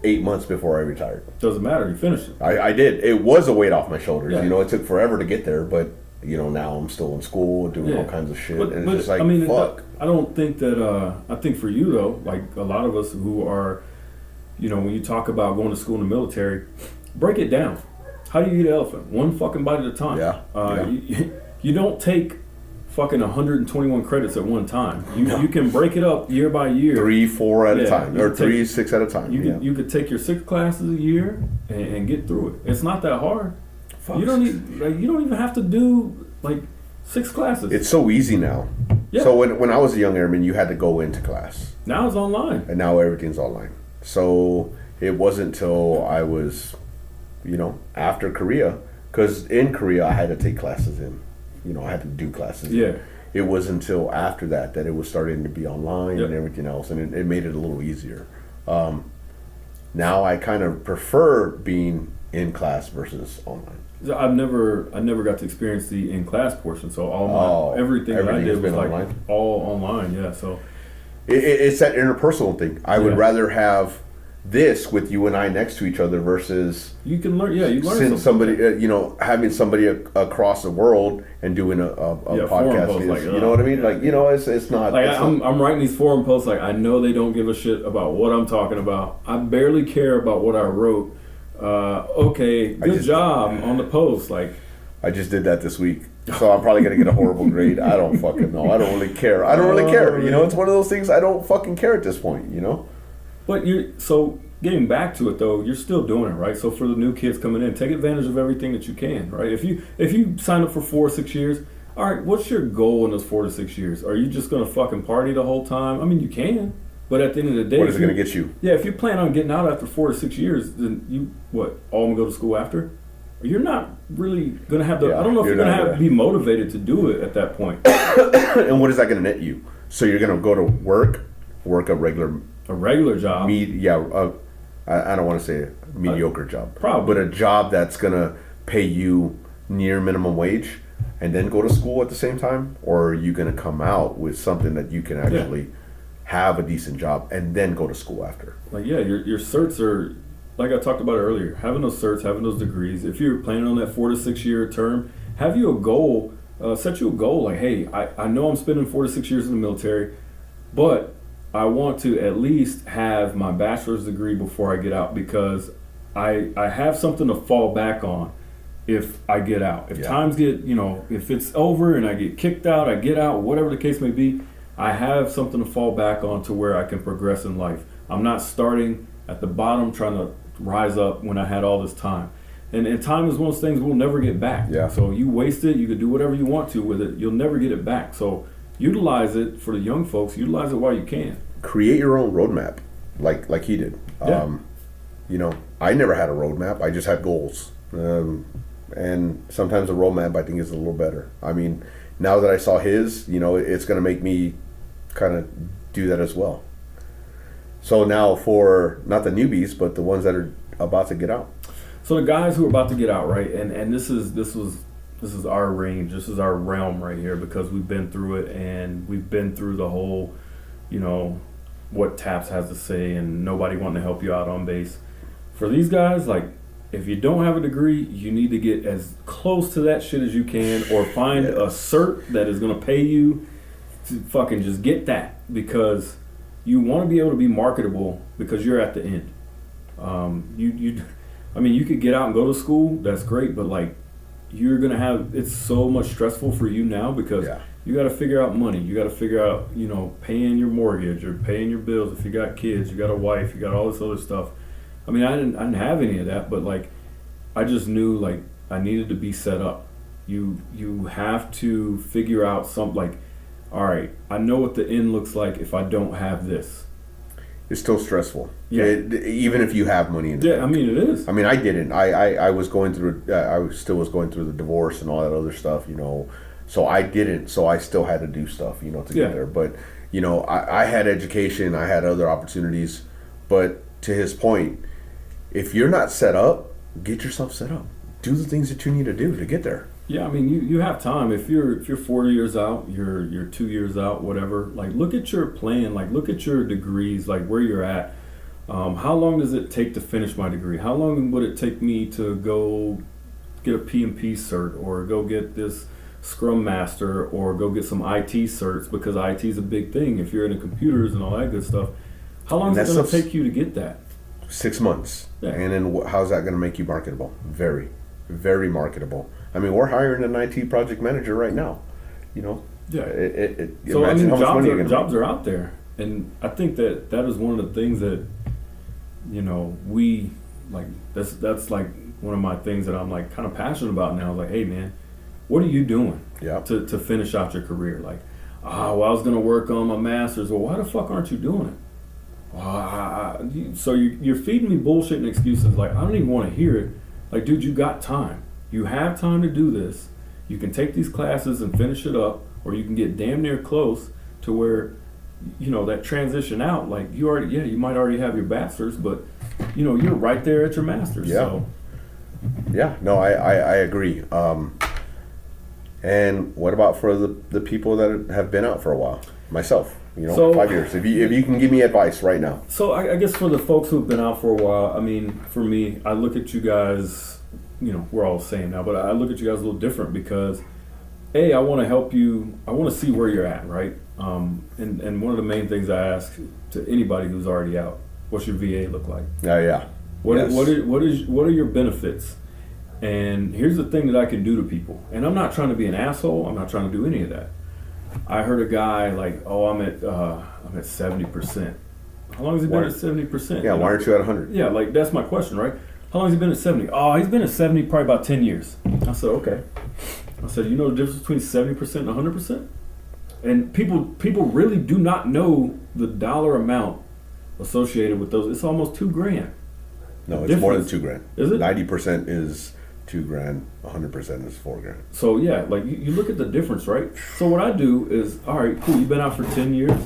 8 months before I retired. Doesn't matter. You finished it. I did. It was a weight off my shoulders. Yeah. You know, it took forever to get there, but you know, now I'm still in school doing all kinds of shit, and it's just like, fuck. I don't think that. I think for you though, like a lot of us who are, you know, when you talk about going to school in the military, break it down. How do you eat an elephant? One fucking bite at a time. Yeah. You don't take fucking 121 credits at one time. You can break it up year by year. 3, 4 at a time, or 3, 6 at a time. You could take your 6 classes a year and get through it. It's not that hard. Fuck. You don't even have to do like 6 classes. It's so easy now. Yeah. So when I was a young airman, you had to go into class. Now it's online. And now everything's online. So it wasn't till I was, you know, after Korea, because in Korea I had to take classes in. You know, I had to do classes. Yeah. It wasn't until after that it was starting to be online and everything else, and it made it a little easier. Now I kind of prefer being in class versus online. I never got to experience the in class portion, so everything that I did was like online. All online. Yeah, so it's that interpersonal thing. I would rather have this with you and I next to each other versus you can learn. Yeah, you learn somebody. You know, having somebody across the world and doing a podcast. Like, you know what I mean? Like, you know, it's not. Like I'm writing these forum posts. Like, I know they don't give a shit about what I'm talking about. I barely care about what I wrote. Okay, good job on the post. Like, I just did that this week, so I'm probably gonna get a horrible grade. I don't fucking know. I don't really care. You know, it's one of those things. I don't fucking care at this point. You know. But so getting back to it though, you're still doing it, right? So for the new kids coming in, take advantage of everything that you can, right? If you sign up for 4 or 6 years, all right, what's your goal in those 4 to 6 years? Are you just gonna fucking party the whole time? I mean, you can, but at the end of the day, what is it gonna get you? Yeah, if you plan on getting out after 4 to 6 years, then all gonna go to school after? You're not really gonna have I don't know if you're gonna have to be motivated to do it at that point. And what is that gonna net you? So you're gonna go to work a regular job. I don't want to say a mediocre job. Probably. But a job that's going to pay you near minimum wage and then go to school at the same time? Or are you going to come out with something that you can actually have a decent job and then go to school after? Like, your certs are, like I talked about earlier, having those certs, having those degrees. If you're planning on that 4 to 6 year term, have you a goal, set you a goal. Like, hey, I know I'm spending 4 to 6 years in the military, but I want to at least have my bachelor's degree before I get out, because I have something to fall back on if I get out. If times get, if it's over and I get kicked out, I get out, whatever the case may be, I have something to fall back on to where I can progress in life. I'm not starting at the bottom trying to rise up when I had all this time. And time is one of those things we'll never get back. Yeah. So you waste it, you can do whatever you want to with it, you'll never get it back. So utilize it for the young folks. Utilize it while you can. Create your own roadmap, like he did. Yeah. I never had a roadmap. I just had goals. And sometimes a roadmap, I think, is a little better. I mean, now that I saw his, it's going to make me kind of do that as well. So now for not the newbies, but the ones that are about to get out. So the guys who are about to get out, right? And this is our range. This is our realm right here, because we've been through it, and we've been through the whole, what TAPS has to say and nobody wanting to help you out on base. For these guys, like, if you don't have a degree, you need to get as close to that shit as you can, or find a cert that is going to pay you to fucking just get that, because you want to be able to be marketable because you're at the end. I mean, you could get out and go to school. That's great, but like, you're gonna have, it's so much stressful for you now because you got to figure out money. You got to figure out, you know, paying your mortgage or paying your bills. If you got kids, you got a wife, you got all this other stuff. I mean, I didn't have any of that, but like, I just knew like I needed to be set up. You have to figure out something like, all right, I know what the end looks like if I don't have this. It's still stressful. Yeah. Even if you have money in the bank. I mean, it is. I mean, I didn't. I was going through. Still was going through the divorce and all that other stuff. You know, so I didn't. So I still had to do stuff. You know, to get there. But you know, I had education. I had other opportunities. But to his point, if you're not set up, get yourself set up. Do the things that you need to do to get there. Yeah, I mean, you have time. If you're 4 years out, you're 2 years out, whatever. Like, look at your plan. Like, look at your degrees. Like, where you're at. How long does it take to finish my degree? How long would it take me to go get a PMP cert, or go get this Scrum Master, or go get some IT certs, because IT is a big thing if you're into computers and all that good stuff. How long is it going to take you to get that? 6 months. Yeah. And then how's that going to make you marketable? Very, very marketable. I mean, we're hiring an IT project manager right now. You know. Yeah. So I mean, jobs are out there, and I think that is one of the things that, you know, we like. That's like one of my things that I'm like kind of passionate about now. Like, hey man, what are you doing? To finish out your career? Like, well, I was gonna work on my master's. Well, why the fuck aren't you doing it? So you're feeding me bullshit and excuses. Like, I don't even want to hear it. Like, dude, you got time. You have time to do this. You can take these classes and finish it up, or you can get damn near close to where, you know, that transition out. Like, you might already have your bachelor's, but you know, you're right there at your master's. Yeah. So. Yeah. No, I agree. And what about for the people that have been out for a while? Myself. You know, 5 years. If you can give me advice right now. So I guess for the folks who've been out for a while, I mean, for me, I look at you guys, you know, we're all the same now, but I look at you guys a little different because, I want to help you. I want to see where you're at, right? And one of the main things I ask to anybody who's already out, what's your VA look like? Yeah. What are your benefits? And here's the thing that I can do to people. And I'm not trying to be an asshole. I'm not trying to do any of that. I heard a guy like, I'm at 70%. How long has he been at 70%? Yeah, why aren't you at 100? Yeah, like that's my question, right? How long has he been at 70? Oh, he's been at 70 probably about 10 years. I said, okay. I said, you know the difference between 70% and 100%? And people really do not know the dollar amount associated with those. It's almost $2,000. No, it's more than $2,000. Is it? 90% is $2,000. 100% is $4,000. So yeah, like you look at the difference, right? So what I do is, all right, cool. You've been out for 10 years.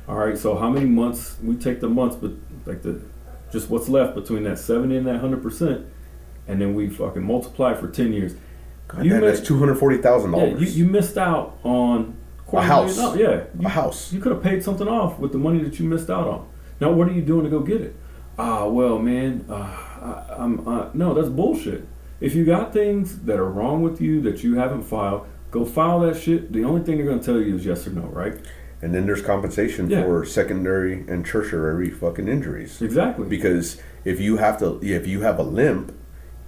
All right. So how many months? We take the months, but like just what's left between that 70 and that 100%, and then we fucking multiply for 10 years. God, that's $240,000. Yeah, you missed out on a house. Yeah, a house. You could have paid something off with the money that you missed out on. Now, what are you doing to go get it? Well, man, no, that's bullshit. If you got things that are wrong with you that you haven't filed, go file that shit. The only thing they're going to tell you is yes or no, right? And then there's compensation for secondary and tertiary fucking injuries. Exactly. Because if you have a limp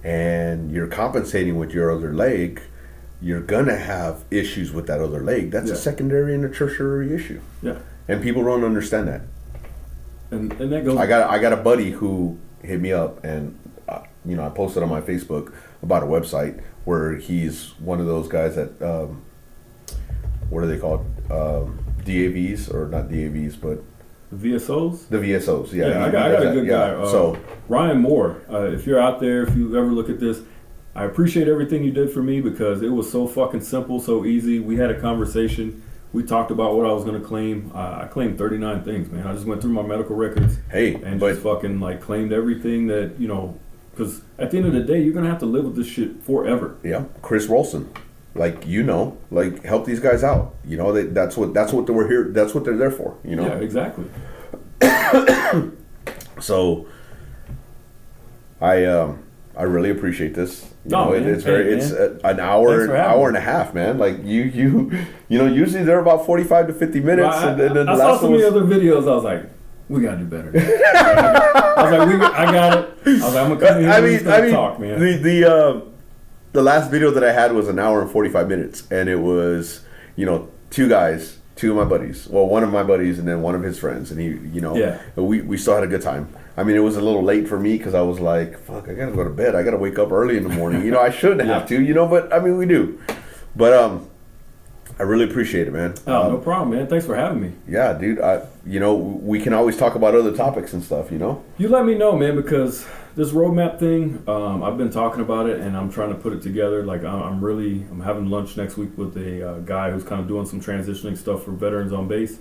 and you're compensating with your other leg, you're gonna have issues with that other leg. That's a secondary and a tertiary issue. Yeah. And people don't understand that. And that goes. I got a buddy who hit me up, and I posted on my Facebook about a website where he's one of those guys that what are they called? DAVs, or not DAVs, but VSOs? The VSOs, yeah. I got a good guy. So Ryan Moore, if you're out there, if you ever look at this, I appreciate everything you did for me because it was so fucking simple, so easy. We had a conversation. We talked about what I was going to claim. I claimed 39 things, man. I just went through my medical records just fucking like claimed everything that, because at the end of the day, you're going to have to live with this shit forever. Yeah. Chris Rolson. Help these guys out. That's what we're here. That's what they're there for. Yeah, exactly. So, I I really appreciate this. No, man. It's very. Hey, it's man. an hour, Thanks for having and a half, man. Like usually they're about 45 to 50 minutes. Well, and then the I saw last so one many was, other videos. I was like, we gotta do better. I was like, I got it. I was like, I'm gonna come here and talk, man. The last video that I had was an hour and 45 minutes, and it was two guys, two of my buddies. Well, one of my buddies and then one of his friends, and we still had a good time. I mean, it was a little late for me because I was like, fuck, I gotta go to bed. I gotta wake up early in the morning. I shouldn't have to, but I mean, we do. But I really appreciate it, man. Oh, no problem, man. Thanks for having me. Yeah, dude. We can always talk about other topics and stuff, You let me know, man, because this roadmap thing, I've been talking about it and I'm trying to put it together. Like I'm having lunch next week with a guy who's kind of doing some transitioning stuff for veterans on base.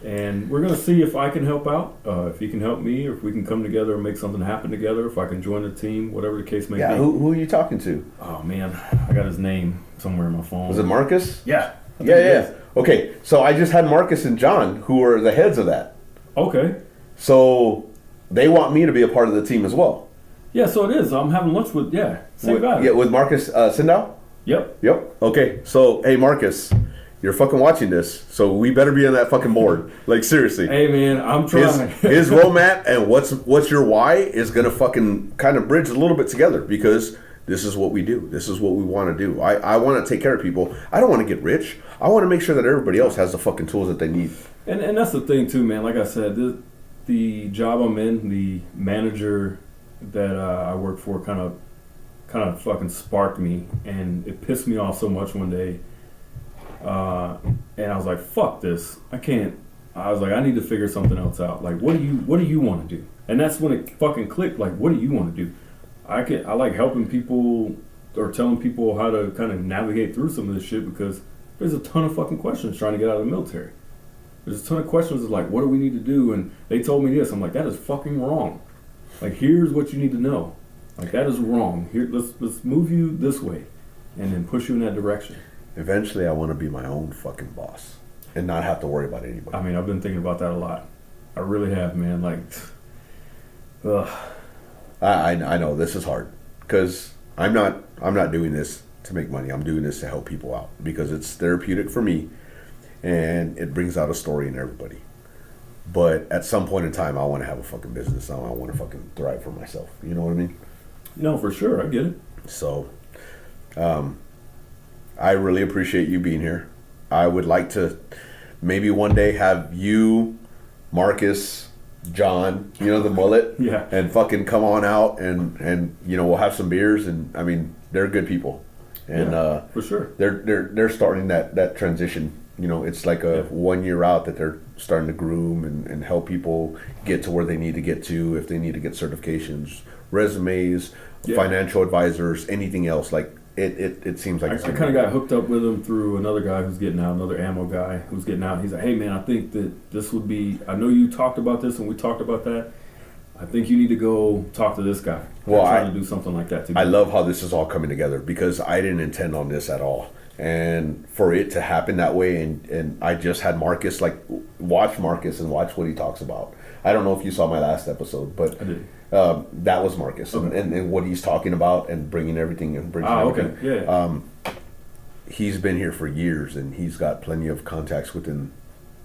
And we're going to see if I can help out, if he can help me, or if we can come together and make something happen together, if I can join the team, whatever the case may be. Yeah, who are you talking to? Oh, man, I got his name somewhere in my phone. Was it Marcus? Yeah. Yeah. Okay, so I just had Marcus and John, who are the heads of that. Okay. So they want me to be a part of the team as well. Yeah, so it is. I'm having lunch with, same guy. Yeah, with Marcus Sindow? Yep. Okay, so, hey, Marcus, you're fucking watching this, so we better be on that fucking board. Like, seriously. Hey, man, I'm trying. His roadmap and what's your why is going to fucking kind of bridge a little bit together because this is what we do. This is what we want to do. I want to take care of people. I don't want to get rich. I want to make sure that everybody else has the fucking tools that they need. And that's the thing, too, man. Like I said, the job I'm in, the manager that I work for kind of fucking sparked me, and it pissed me off so much one day. And I was like, fuck this. I can't. I was like, I need to figure something else out. Like, what do you want to do? And that's when it fucking clicked. Like, what do you want to do? I like helping people or telling people how to kind of navigate through some of this shit because there's a ton of fucking questions trying to get out of the military. There's a ton of questions of like, what do we need to do? And they told me this. I'm like, that is fucking wrong. Like, here's what you need to know. Like, that is wrong. Here, let's move you this way, and then push you in that direction. Eventually, I want to be my own fucking boss and not have to worry about anybody. I mean, I've been thinking about that a lot. I really have, man. Like, ugh. I know this is hard because I'm not doing this to make money. I'm doing this to help people out because it's therapeutic for me, and it brings out a story in everybody. But at some point in time, I want to have a fucking business. I want to fucking thrive for myself. You know what I mean? No, for sure. I get it. So, I really appreciate you being here. I would like to maybe one day have you, Marcus, John, the mullet, and fucking come on out and we'll have some beers and I mean they're good people, and for sure they're starting that transition. It's like a 1 year out that they're starting to groom and help people get to where they need to get to if they need to get certifications, resumes, financial advisors, anything else. Like it seems like I kind of got hooked up with him through another guy who's getting out, another ammo guy who's getting out. He's like, hey man, I think that this would be, I know you talked about this and we talked about that. I think you need to go talk to this guy. Well, trying to do something like that together. I love how this is all coming together because I didn't intend on this at all. And for it to happen that way, and I just had Marcus, like, watch Marcus and watch what he talks about. I don't know if you saw my last episode, but I did. That was Marcus, Okay. and what he's talking about and bringing everything and bringing everything. Okay. Yeah. He's been here for years, and he's got plenty of contacts within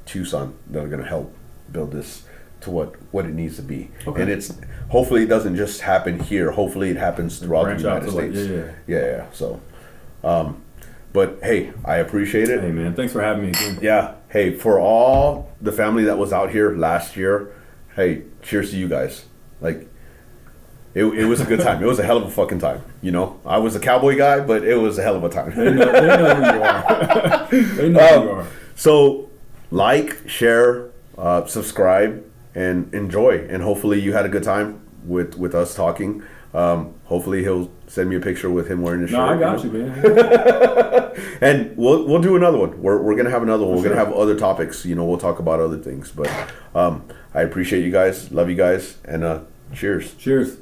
Tucson that are going to help build this to what it needs to be. Okay. And it's hopefully it doesn't just happen here. Hopefully it happens throughout the United States. Yeah. So, but hey, I appreciate it. Hey man, thanks for having me again. Yeah. Hey, for all the family that was out here last year, hey, cheers to you guys. Like, it was a good time. It was a hell of a fucking time. I was a cowboy guy, but it was a hell of a time. They know who you are. They know who you are. So, like, share, subscribe, and enjoy. And hopefully you had a good time with us talking. Hopefully he'll send me a picture with him wearing his shirt. No, I got you, man. And we'll do another one. We're gonna have another one. We're gonna have other topics. We'll talk about other things. But I appreciate you guys. Love you guys. And cheers. Cheers.